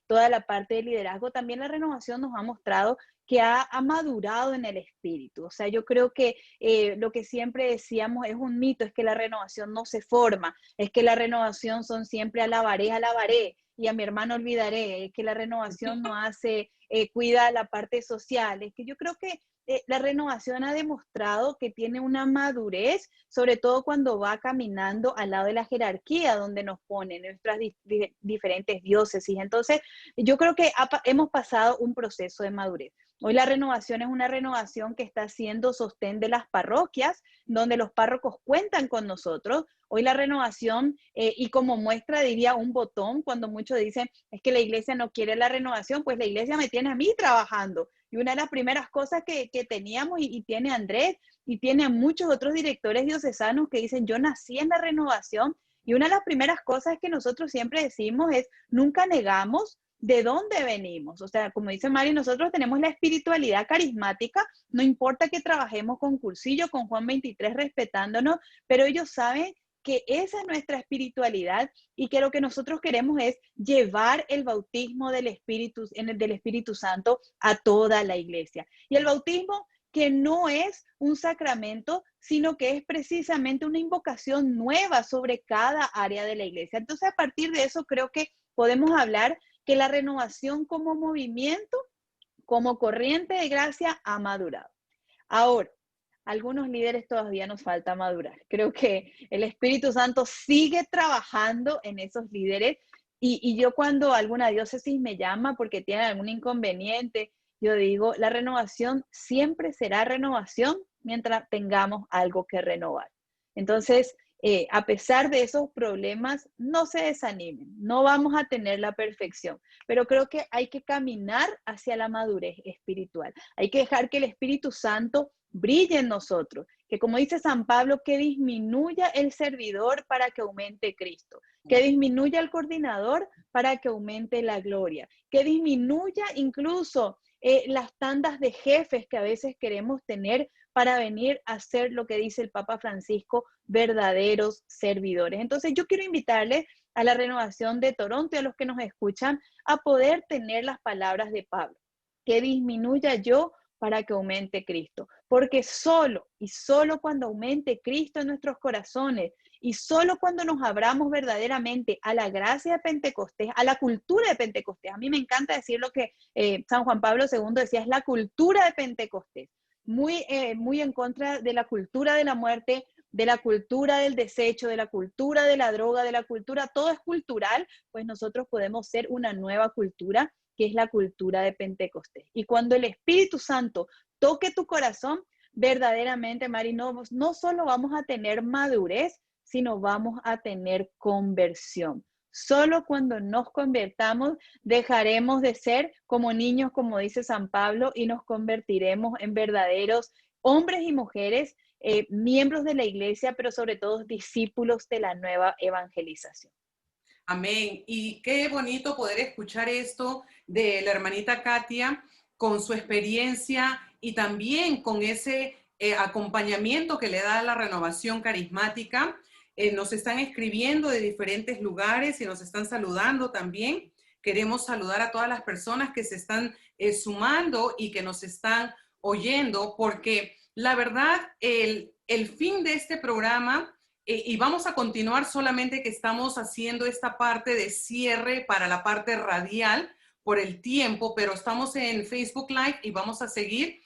Speaker 2: toda la parte de liderazgo, también la renovación nos ha mostrado que ha madurado en el espíritu. O sea, yo creo que lo que siempre decíamos es un mito, es que la renovación no se forma, es que la renovación son siempre alabaré, y a mi hermano olvidaré, es que la renovación no hace, cuida la parte social, es que yo creo que la renovación ha demostrado que tiene una madurez, sobre todo cuando va caminando al lado de la jerarquía donde nos ponen nuestras diferentes diócesis. Entonces, yo creo que hemos pasado un proceso de madurez. Hoy la renovación es una renovación que está siendo sostén de las parroquias, donde los párrocos cuentan con nosotros. Hoy la renovación, y como muestra diría un botón, cuando muchos dicen es que la iglesia no quiere la renovación, pues la iglesia me tiene a mí trabajando. Y una de las primeras cosas que teníamos, y tiene Andrés, y tiene muchos otros directores diocesanos que dicen, yo nací en la renovación, y una de las primeras cosas que nosotros siempre decimos es, nunca negamos de dónde venimos. O sea, como dice Mari, nosotros tenemos la espiritualidad carismática, no importa que trabajemos con Cursillo, con Juan 23, respetándonos, pero ellos saben que esa es nuestra espiritualidad y que lo que nosotros queremos es llevar el bautismo del Espíritu Santo a toda la iglesia. Y el bautismo que no es un sacramento, sino que es precisamente una invocación nueva sobre cada área de la iglesia. Entonces, a partir de eso, creo que podemos hablar que la renovación como movimiento, como corriente de gracia, ha madurado. Ahora, algunos líderes todavía nos falta madurar. Creo que el Espíritu Santo sigue trabajando en esos líderes y yo cuando alguna diócesis me llama porque tiene algún inconveniente, yo digo, la renovación siempre será renovación mientras tengamos algo que renovar. Entonces, a pesar de esos problemas, no se desanimen, no vamos a tener la perfección, pero creo que hay que caminar hacia la madurez espiritual. Hay que dejar que el Espíritu Santo brille en nosotros, que como dice San Pablo, que disminuya el servidor para que aumente Cristo, que disminuya el coordinador para que aumente la gloria, que disminuya incluso las tandas de jefes que a veces queremos tener para venir a ser lo que dice el Papa Francisco, verdaderos servidores. Entonces yo quiero invitarles a la renovación de Toronto y a los que nos escuchan a poder tener las palabras de Pablo, que disminuya yo para que aumente Cristo, porque solo y solo cuando aumente Cristo en nuestros corazones y solo cuando nos abramos verdaderamente a la gracia de Pentecostés, a la cultura de Pentecostés, a mí me encanta decir lo que San Juan Pablo II decía, es la cultura de Pentecostés, muy en contra de la cultura de la muerte, de la cultura del desecho, de la cultura de la droga, de la cultura, todo es cultural, pues nosotros podemos ser una nueva cultura, que es la cultura de Pentecostés. Y cuando el Espíritu Santo toque tu corazón, verdaderamente, Mari, no solo vamos a tener madurez, sino vamos a tener conversión. Solo cuando nos convertamos dejaremos de ser como niños, como dice San Pablo, y nos convertiremos en verdaderos hombres y mujeres, miembros de la iglesia, pero sobre todo discípulos de la nueva evangelización.
Speaker 1: Amén. Y qué bonito poder escuchar esto de la hermanita Katia con su experiencia y también con ese acompañamiento que le da la renovación carismática. Nos están escribiendo de diferentes lugares y nos están saludando también. Queremos saludar a todas las personas que se están sumando y que nos están oyendo, porque la verdad, el fin de este programa, y vamos a continuar, solamente que estamos haciendo esta parte de cierre para la parte radial por el tiempo, pero estamos en Facebook Live y vamos a seguir.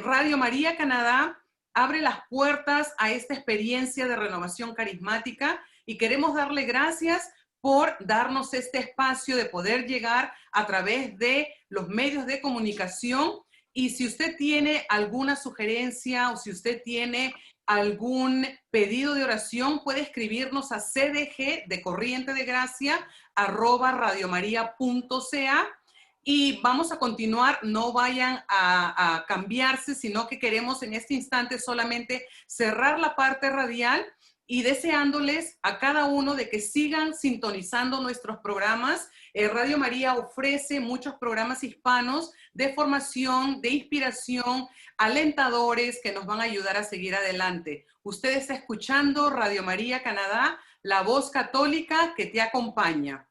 Speaker 1: Radio María Canadá abre las puertas a esta experiencia de renovación carismática y queremos darle gracias por darnos este espacio de poder llegar a través de los medios de comunicación. Y si usted tiene alguna sugerencia o si usted tiene algún pedido de oración, puede escribirnos a cdg de corriente de gracia @radiomaria.ca. Y vamos a continuar, no vayan a cambiarse, sino que queremos en este instante solamente cerrar la parte radial y deseándoles a cada uno de que sigan sintonizando nuestros programas. Radio María ofrece muchos programas hispanos de formación, de inspiración, alentadores que nos van a ayudar a seguir adelante. Usted está escuchando Radio María Canadá, la voz católica que te acompaña.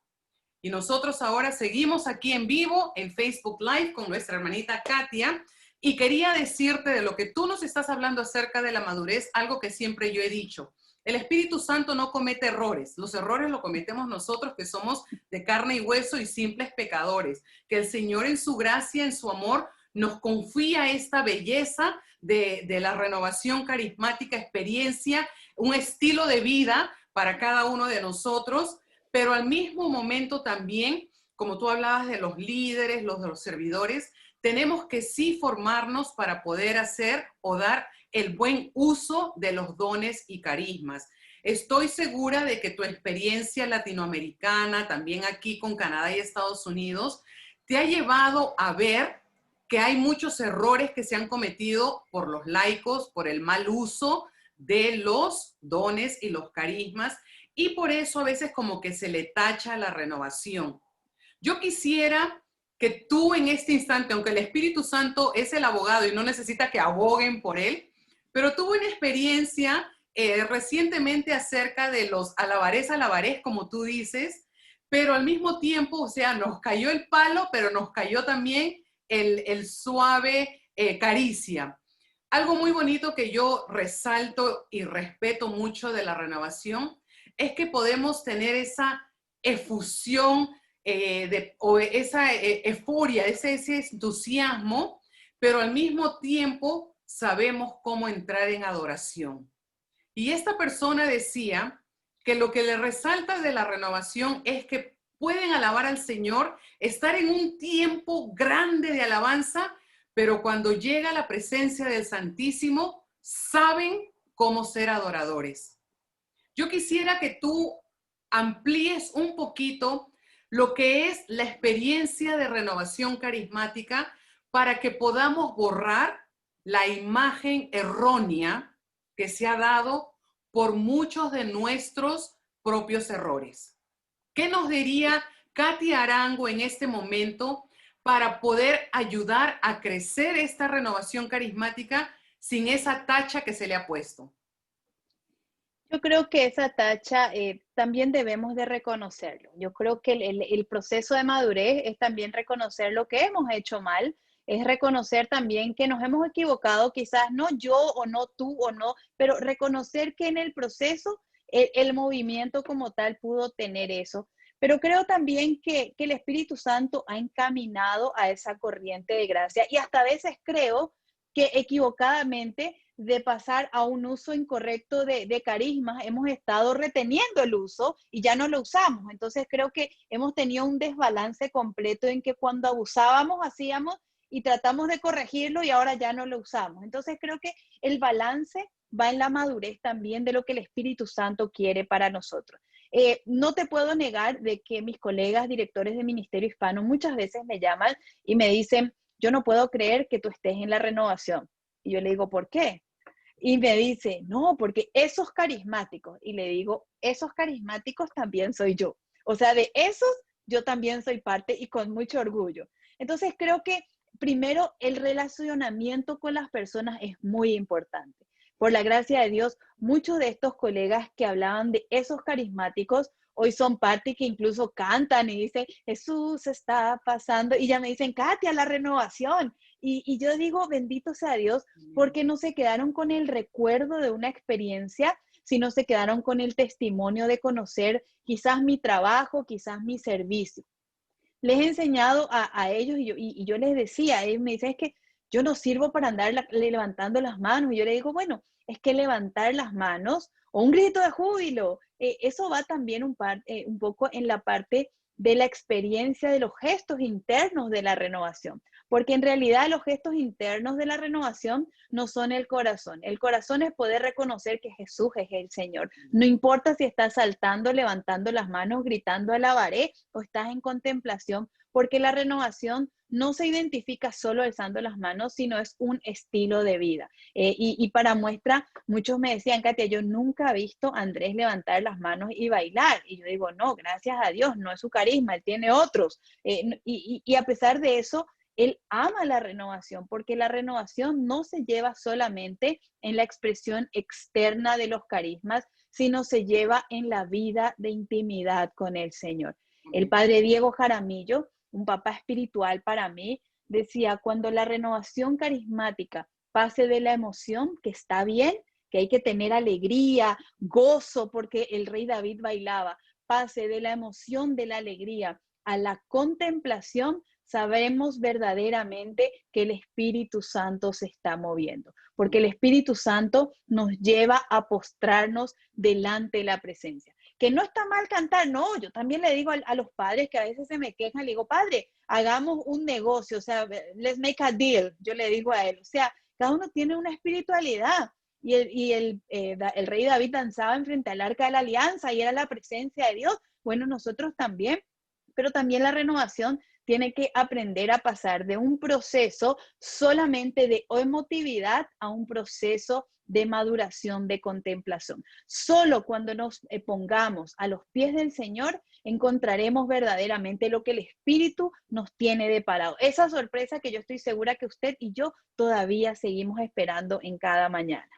Speaker 1: Y nosotros ahora seguimos aquí en vivo en Facebook Live con nuestra hermanita Katia. Y quería decirte de lo que tú nos estás hablando acerca de la madurez, algo que siempre yo he dicho. El Espíritu Santo no comete errores. Los errores los cometemos nosotros, que somos de carne y hueso y simples pecadores. Que el Señor en su gracia, en su amor, nos confía esta belleza de la renovación carismática, experiencia, un estilo de vida para cada uno de nosotros. Pero al mismo momento también, como tú hablabas de los líderes, de los servidores, tenemos que sí formarnos para poder hacer o dar el buen uso de los dones y carismas. Estoy segura de que tu experiencia latinoamericana, también aquí con Canadá y Estados Unidos, te ha llevado a ver que hay muchos errores que se han cometido por los laicos, por el mal uso de los dones y los carismas, y por eso a veces como que se le tacha la renovación. Yo quisiera que tú en este instante, aunque el Espíritu Santo es el abogado y no necesita que aboguen por él, pero tuve una experiencia recientemente acerca de los alabarés, como tú dices, pero al mismo tiempo, o sea, nos cayó el palo, pero nos cayó también el suave caricia. Algo muy bonito que yo resalto y respeto mucho de la renovación es que podemos tener esa efusión o esa euforia, ese entusiasmo, pero al mismo tiempo sabemos cómo entrar en adoración. Y esta persona decía que lo que le resalta de la renovación es que pueden alabar al Señor, estar en un tiempo grande de alabanza, pero cuando llega la presencia del Santísimo, saben cómo ser adoradores. Yo quisiera que tú amplíes un poquito lo que es la experiencia de renovación carismática para que podamos borrar la imagen errónea que se ha dado por muchos de nuestros propios errores. ¿Qué nos diría Katy Arango en este momento para poder ayudar a crecer esta renovación carismática sin esa tacha que se le ha puesto?
Speaker 2: Yo creo que esa tacha también debemos de reconocerlo. Yo creo que el proceso de madurez es también reconocer lo que hemos hecho mal, es reconocer también que nos hemos equivocado, quizás no yo o no tú o no, pero reconocer que en el proceso el movimiento como tal pudo tener eso. Pero creo también que el Espíritu Santo ha encaminado a esa corriente de gracia y hasta a veces creo que equivocadamente de pasar a un uso incorrecto de carismas, hemos estado reteniendo el uso y ya no lo usamos. Entonces creo que hemos tenido un desbalance completo en que cuando abusábamos, hacíamos y tratamos de corregirlo y ahora ya no lo usamos. Entonces creo que el balance va en la madurez también de lo que el Espíritu Santo quiere para nosotros. No te puedo negar de que mis colegas directores de Ministerio Hispano muchas veces me llaman y me dicen, yo no puedo creer que tú estés en la renovación. Y yo le digo, ¿por qué? Y me dice, no, porque esos carismáticos. Y le digo, esos carismáticos también soy yo. O sea, de esos yo también soy parte y con mucho orgullo. Entonces creo que primero el relacionamiento con las personas es muy importante. Por la gracia de Dios, muchos de estos colegas que hablaban de esos carismáticos hoy son parte que incluso cantan y dicen, Jesús está pasando. Y ya me dicen, Katia, la renovación. Y yo digo, bendito sea Dios, porque no se quedaron con el recuerdo de una experiencia, sino se quedaron con el testimonio de conocer quizás mi trabajo, quizás mi servicio. Les he enseñado a ellos y yo les decía, ellos me dicen, es que yo no sirvo para andar levantando las manos. Y yo le digo, bueno, es que levantar las manos o un grito de júbilo, eso va también un poco en la parte de la experiencia de los gestos internos de la renovación, porque en realidad los gestos internos de la renovación no son el corazón. El corazón es poder reconocer que Jesús es el Señor. No importa si estás saltando, levantando las manos, gritando alabaré o estás en contemplación, porque la renovación no se identifica solo alzando las manos, sino es un estilo de vida. Y para muestra, muchos me decían, Katia, yo nunca he visto a Andrés levantar las manos y bailar. Y yo digo, no, gracias a Dios, no es su carisma, él tiene otros. Y a pesar de eso, él ama la renovación, porque la renovación no se lleva solamente en la expresión externa de los carismas, sino se lleva en la vida de intimidad con el Señor. El padre Diego Jaramillo, un papá espiritual para mí, decía, cuando la renovación carismática pase de la emoción, que está bien, que hay que tener alegría, gozo, porque el rey David bailaba, pase de la emoción de la alegría a la contemplación, sabemos verdaderamente que el Espíritu Santo se está moviendo, porque el Espíritu Santo nos lleva a postrarnos delante de la presencia. Que no está mal cantar, no, yo también le digo a los padres que a veces se me quejan, le digo, padre, hagamos un negocio, o sea, let's make a deal, yo le digo a él, o sea, cada uno tiene una espiritualidad. El rey David danzaba enfrente al arca de la alianza y era la presencia de Dios. Bueno, nosotros también, pero también la renovación tiene que aprender a pasar de un proceso solamente de emotividad a un proceso de maduración, de contemplación. Solo cuando nos pongamos a los pies del Señor, encontraremos verdaderamente lo que el Espíritu nos tiene deparado. Esa sorpresa que yo estoy segura que usted y yo todavía seguimos esperando en cada mañana.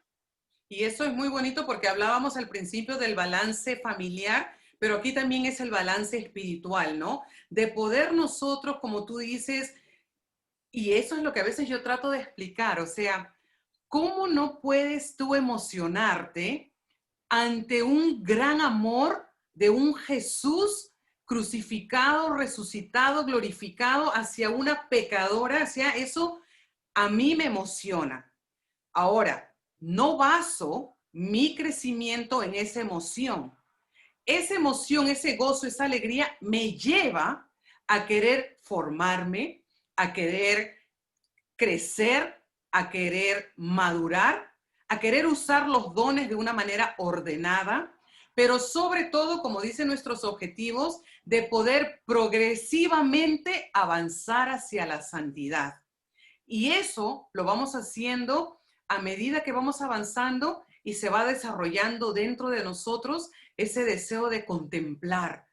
Speaker 1: Y eso es muy bonito porque hablábamos al principio del balance familiar, pero aquí también es el balance espiritual, ¿no? De poder nosotros, como tú dices, y eso es lo que a veces yo trato de explicar, o sea, ¿cómo no puedes tú emocionarte ante un gran amor de un Jesús crucificado, resucitado, glorificado hacia una pecadora? O sea, eso a mí me emociona. Ahora, no baso mi crecimiento en esa emoción. Esa emoción, ese gozo, esa alegría me lleva a querer formarme, a querer crecer, a querer madurar, a querer usar los dones de una manera ordenada, pero sobre todo, como dicen nuestros objetivos, de poder progresivamente avanzar hacia la santidad. Y eso lo vamos haciendo a medida que vamos avanzando y se va desarrollando dentro de nosotros ese deseo de contemplar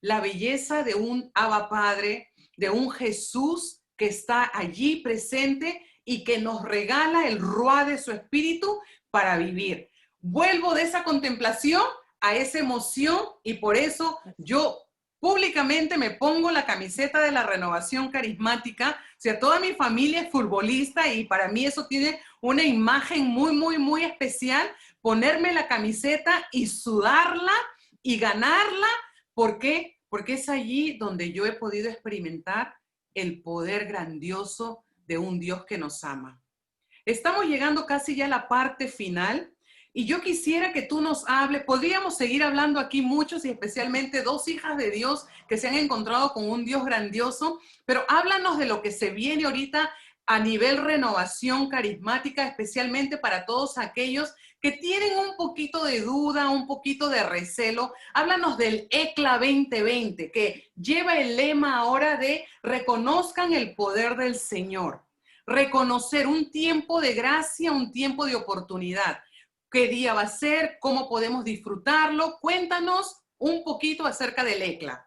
Speaker 1: la belleza de un Abba Padre, de un Jesús que está allí presente y que nos regala el ruá de su espíritu para vivir. Vuelvo de esa contemplación a esa emoción y por eso yo públicamente me pongo la camiseta de la Renovación Carismática. O sea, toda mi familia es futbolista y para mí eso tiene una imagen muy, muy, muy especial. Ponerme la camiseta y sudarla y ganarla. ¿Por qué? Porque es allí donde yo he podido experimentar el poder grandioso de un Dios que nos ama. Estamos llegando casi ya a la parte final y yo quisiera que tú nos hables. Podríamos seguir hablando aquí muchos y especialmente dos hijas de Dios que se han encontrado con un Dios grandioso, pero háblanos de lo que se viene ahorita a nivel renovación carismática, especialmente para todos aquellos que tienen un poquito de duda, un poquito de recelo. Háblanos del ECLA 2020, que lleva el lema ahora de reconozcan el poder del Señor. Reconocer un tiempo de gracia, un tiempo de oportunidad. ¿Qué día va a ser? ¿Cómo podemos disfrutarlo? Cuéntanos un poquito acerca del ECLA.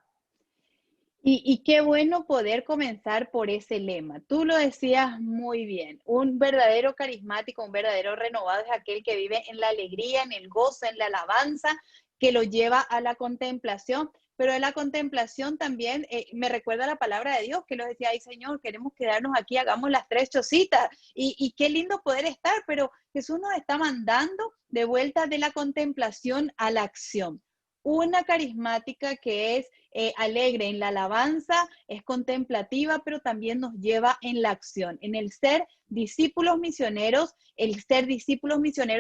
Speaker 2: Y qué bueno poder comenzar por ese lema. Tú lo decías muy bien. Un verdadero carismático, un verdadero renovado es aquel que vive en la alegría, en el gozo, en la alabanza, que lo lleva a la contemplación. Pero de la contemplación también me recuerda la palabra de Dios que nos decía, ay Señor, queremos quedarnos aquí, hagamos las tres chocitas. Y qué lindo poder estar, pero Jesús nos está mandando de vuelta de la contemplación a la acción. Una carismática que es alegre en la alabanza, es contemplativa, pero también nos lleva en la acción, en el ser discípulos misioneros,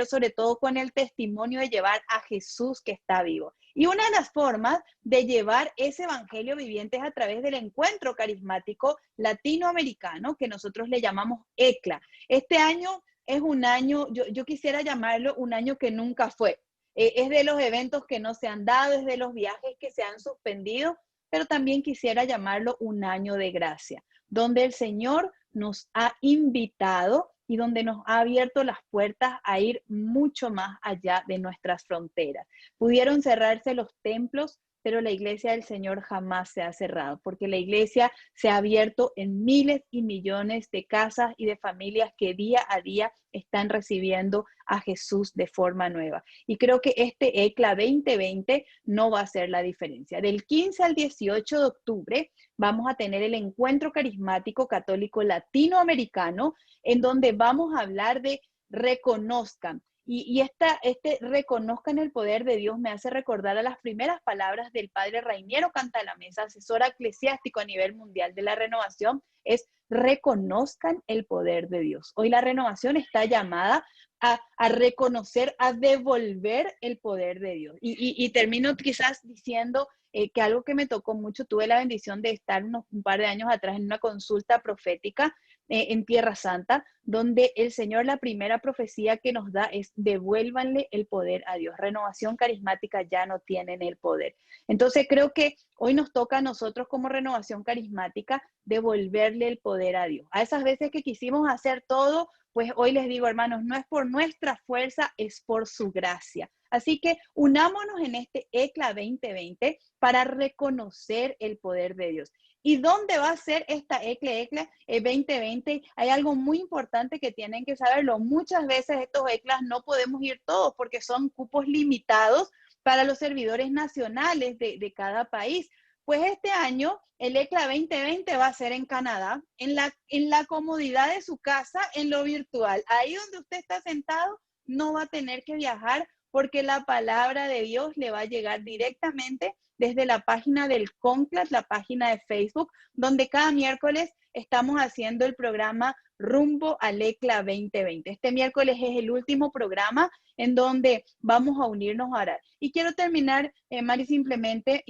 Speaker 2: sobre todo con el testimonio de llevar a Jesús que está vivo. Y una de las formas de llevar ese evangelio viviente es a través del encuentro carismático latinoamericano que nosotros le llamamos ECLA. Este año es un año, yo quisiera llamarlo un año que nunca fue. Es de los eventos que no se han dado, es de los viajes que se han suspendido, pero también quisiera llamarlo un año de gracia, donde el Señor nos ha invitado y donde nos ha abierto las puertas a ir mucho más allá de nuestras fronteras. Pudieron cerrarse los templos, pero la iglesia del Señor jamás se ha cerrado, porque la iglesia se ha abierto en miles y millones de casas y de familias que día a día están recibiendo a Jesús de forma nueva. Y creo que este ECLA 2020 no va a ser la diferencia. Del 15 al 18 de octubre vamos a tener el Encuentro Carismático Católico Latinoamericano, en donde vamos a hablar de reconozcan. Este reconozcan el poder de Dios me hace recordar a las primeras palabras del padre Rainiero Cantalamessa, asesor eclesiástico a nivel mundial de la renovación, es reconozcan el poder de Dios. Hoy la renovación está llamada a reconocer, a devolver el poder de Dios. Y termino quizás diciendo que algo que me tocó mucho, tuve la bendición de estar un par de años atrás en una consulta profética en Tierra Santa, donde el Señor, la primera profecía que nos da es devuélvanle el poder a Dios. Renovación carismática ya no tienen el poder. Entonces creo que hoy nos toca a nosotros como renovación carismática devolverle el poder a Dios. A esas veces que quisimos hacer todo, pues hoy les digo, hermanos, no es por nuestra fuerza, es por su gracia. Así que unámonos en este ECLA 2020 para reconocer el poder de Dios. ¿Y dónde va a ser esta ECLA 2020? Hay algo muy importante que tienen que saberlo. Muchas veces estos ECLAs no podemos ir todos porque son cupos limitados para los servidores nacionales de cada país. Pues este año el ECLA 2020 va a ser en Canadá, en la comodidad de su casa, en lo virtual. Ahí donde usted está sentado, no va a tener que viajar porque la palabra de Dios le va a llegar directamente desde la página del CONCLAT, la página de Facebook, donde cada miércoles estamos haciendo el programa Rumbo al ECLA 2020. Este miércoles es el último programa en donde vamos a unirnos a orar. Y quiero terminar, Mari, simplemente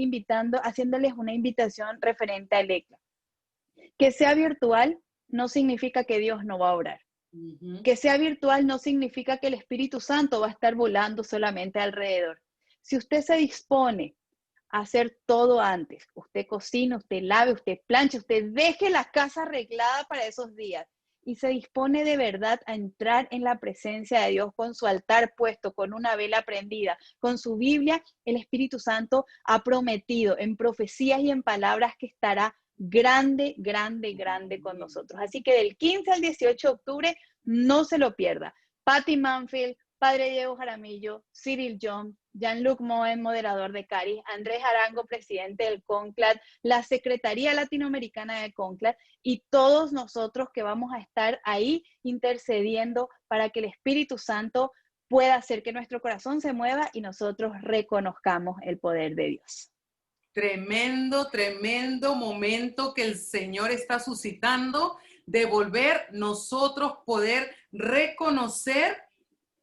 Speaker 2: haciéndoles una invitación referente al ECLA. Que sea virtual no significa que Dios no va a orar.
Speaker 1: Ujú.
Speaker 2: Que sea virtual no significa que el Espíritu Santo va a estar volando solamente alrededor. Si usted se dispone a hacer todo antes, usted cocina, usted lave, usted plancha, usted deje la casa arreglada para esos días y se dispone de verdad a entrar en la presencia de Dios con su altar puesto, con una vela prendida, con su Biblia, el Espíritu Santo ha prometido en profecías y en palabras que estará grande, grande, grande con nosotros. Así que del 15 al 18 de octubre, no se lo pierda. Patty Manfield, Padre Diego Jaramillo, Cyril John, Jean-Luc Moen, moderador de Cari, Andrés Arango, presidente del CONCLAD, la Secretaría Latinoamericana de CONCLAD y todos nosotros que vamos a estar ahí intercediendo para que el Espíritu Santo pueda hacer que nuestro corazón se mueva y nosotros reconozcamos el poder de Dios.
Speaker 1: Tremendo, tremendo momento que el Señor está suscitando de volver nosotros poder reconocer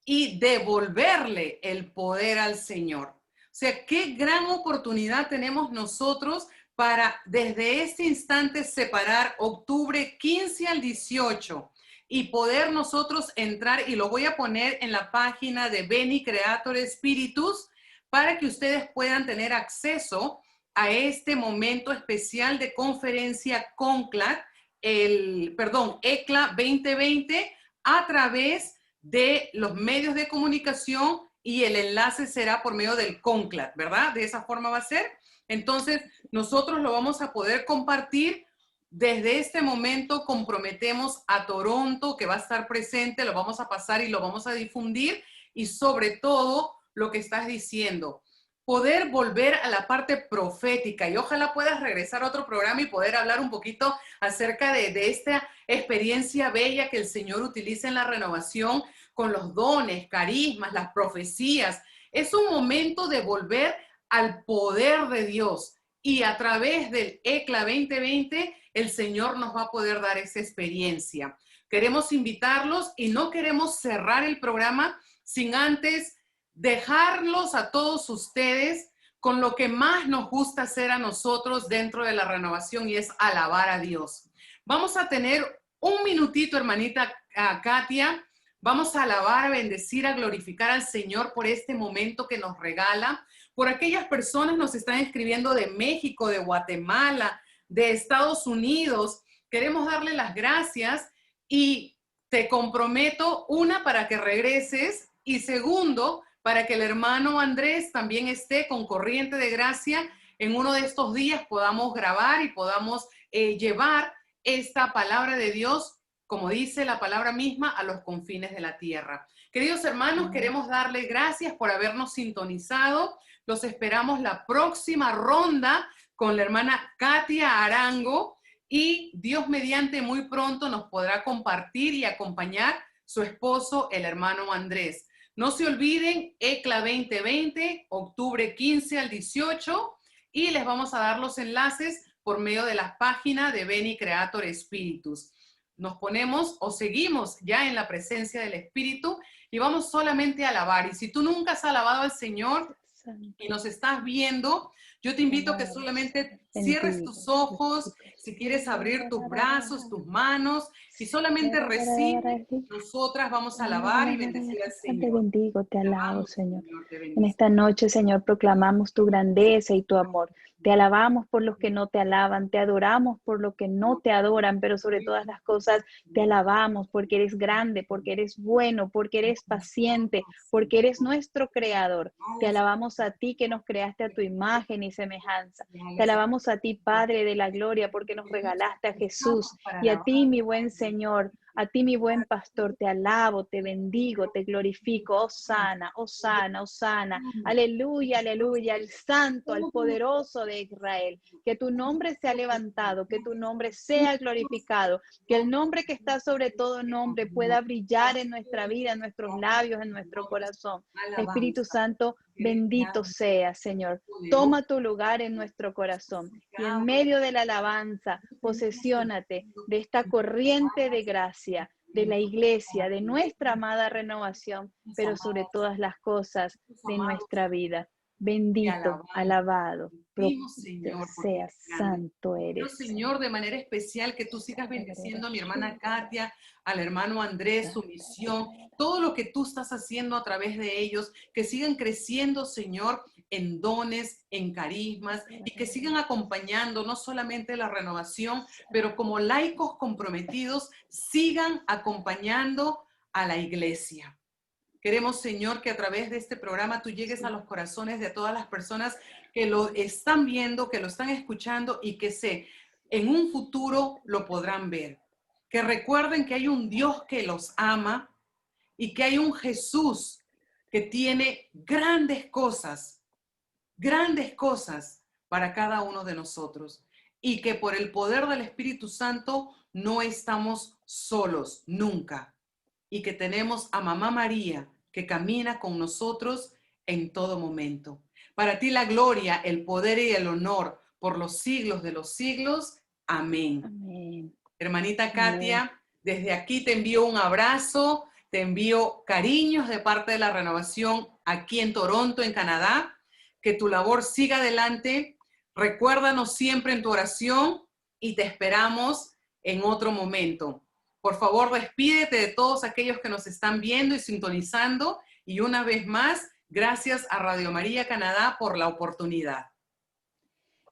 Speaker 1: y devolverle el poder al Señor. O sea, qué gran oportunidad tenemos nosotros para desde este instante separar octubre 15 al 18 y poder nosotros entrar, y lo voy a poner en la página de Beni Creator Spiritus para que ustedes puedan tener acceso a este momento especial de conferencia CONCLAD, ECLA 2020 a través de los medios de comunicación y el enlace será por medio del CONCLAD, ¿verdad? De esa forma va a ser. Entonces, nosotros lo vamos a poder compartir. Desde este momento comprometemos a Toronto, que va a estar presente, lo vamos a pasar y lo vamos a difundir. Y sobre todo, lo que estás diciendo, poder volver a la parte profética y ojalá puedas regresar a otro programa y poder hablar un poquito acerca de esta experiencia bella que el Señor utiliza en la renovación con los dones, carismas, las profecías. Es un momento de volver al poder de Dios y a través del ECLA 2020 el Señor nos va a poder dar esa experiencia. Queremos invitarlos y no queremos cerrar el programa sin antes dejarlos a todos ustedes con lo que más nos gusta hacer a nosotros dentro de la renovación y es alabar a Dios. Vamos a tener un minutito, hermanita Katia. Vamos a alabar, a bendecir, a glorificar al Señor por este momento que nos regala. Por aquellas personas nos están escribiendo de México, de Guatemala, de Estados Unidos. Queremos darle las gracias y te comprometo, una, para que regreses y segundo, para que el hermano Andrés también esté con Corriente de Gracia en uno de estos días, podamos grabar y podamos llevar esta palabra de Dios, como dice la palabra misma, a los confines de la tierra. Queridos hermanos, queremos darle gracias por habernos sintonizado. Los esperamos la próxima ronda con la hermana Katia Arango y Dios mediante muy pronto nos podrá compartir y acompañar su esposo, el hermano Andrés. No se olviden, ECLA 2020, octubre 15 al 18, y les vamos a dar los enlaces por medio de las páginas de Beni Creator Spiritus. Nos ponemos o seguimos ya en la presencia del Espíritu y vamos solamente a alabar. Y si tú nunca has alabado al Señor y nos estás viendo, yo te invito a que solamente cierres tus ojos, si quieres abrir tus brazos, tus manos, y solamente recibe. Nosotras vamos a alabar y bendecir al
Speaker 2: Te
Speaker 1: Señor.
Speaker 2: bendigo, te
Speaker 1: Te
Speaker 2: alabo,
Speaker 1: amamos,
Speaker 2: Señor.
Speaker 1: Señor, te
Speaker 2: En
Speaker 1: bendecimos.
Speaker 2: esta noche, Señor, proclamamos tu grandeza y tu amor. Te alabamos por los que no te alaban, te adoramos por los que no te adoran, pero sobre todas las cosas te alabamos porque eres grande, porque eres bueno, porque eres paciente, porque eres nuestro creador. Te alabamos a ti que nos creaste a tu imagen y semejanza. Te alabamos a ti, Padre de la gloria, porque nos regalaste a Jesús. Y a ti, mi buen Señor, a ti, mi buen pastor, te alabo, te bendigo, te glorifico. Hosana, hosana, hosana. Aleluya, aleluya, al santo, al poderoso de Israel. Que tu nombre sea levantado, que tu nombre sea glorificado, que el nombre que está sobre todo nombre pueda brillar en nuestra vida, en nuestros labios, en nuestro corazón. Espíritu Santo, bendito sea, Señor. Toma tu lugar en nuestro corazón y en medio de la alabanza, posesiónate de esta corriente de gracia, de la iglesia, de nuestra amada renovación, pero sobre todas las cosas de nuestra vida. Bendito, alabado,
Speaker 1: pedimos, Señor, porque
Speaker 2: sea
Speaker 1: eres grande.
Speaker 2: santo
Speaker 1: Quiero,
Speaker 2: eres.
Speaker 1: Señor, de manera especial que tú sigas bendiciendo a mi hermana Katia, al hermano Andrés, su misión, todo lo que tú estás haciendo a través de ellos, que sigan creciendo, Señor, en dones, en carismas, y que sigan acompañando no solamente la renovación, pero como laicos comprometidos, sigan acompañando a la iglesia. Queremos, Señor, que a través de este programa tú llegues a los corazones de todas las personas que lo están viendo, que lo están escuchando y que en un futuro lo podrán ver. Que recuerden que hay un Dios que los ama y que hay un Jesús que tiene grandes cosas para cada uno de nosotros. Y que por el poder del Espíritu Santo no estamos solos nunca. Y que tenemos a Mamá María que camina con nosotros en todo momento. Para ti la gloria, el poder y el honor por los siglos de los siglos. Amén.
Speaker 2: Amén.
Speaker 1: Hermanita Katia, desde aquí te envío un abrazo, te envío cariños de parte de la renovación aquí en Toronto, en Canadá. Que tu labor siga adelante. Recuérdanos siempre en tu oración y te esperamos en otro momento. Por favor, despídete de todos aquellos que nos están viendo y sintonizando. Y una vez más, gracias a Radio María Canadá por la oportunidad.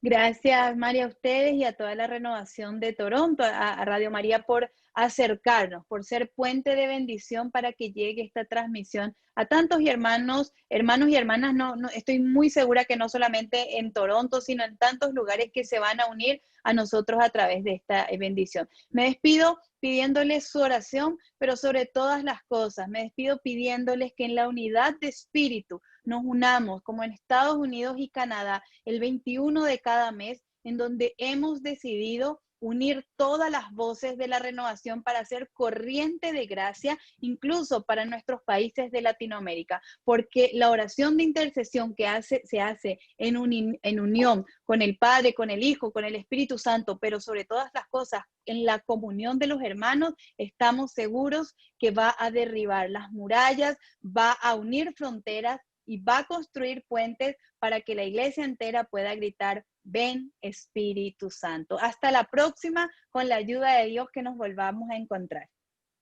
Speaker 2: Gracias, María, a ustedes y a toda la renovación de Toronto, a Radio María por acercarnos, por ser puente de bendición para que llegue esta transmisión a tantos hermanos y hermanas. No, estoy muy segura que no solamente en Toronto, sino en tantos lugares que se van a unir a nosotros a través de esta bendición. Me despido pidiéndoles su oración, pero sobre todas las cosas, me despido pidiéndoles que en la unidad de espíritu nos unamos, como en Estados Unidos y Canadá, el 21 de cada mes, en donde hemos decidido unir todas las voces de la renovación para hacer corriente de gracia, incluso para nuestros países de Latinoamérica, porque la oración de intercesión que se hace en unión con el Padre, con el Hijo, con el Espíritu Santo, pero sobre todas las cosas, en la comunión de los hermanos, estamos seguros que va a derribar las murallas, va a unir fronteras y va a construir puentes para que la iglesia entera pueda gritar: ven Espíritu Santo. Hasta la próxima, con la ayuda de Dios, que nos volvamos a encontrar.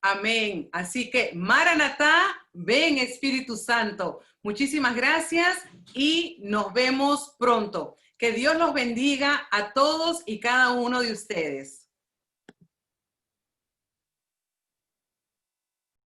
Speaker 1: Amén. Así que, Maranatá, ven Espíritu Santo. Muchísimas gracias y nos vemos pronto. Que Dios los bendiga a todos y cada uno de ustedes.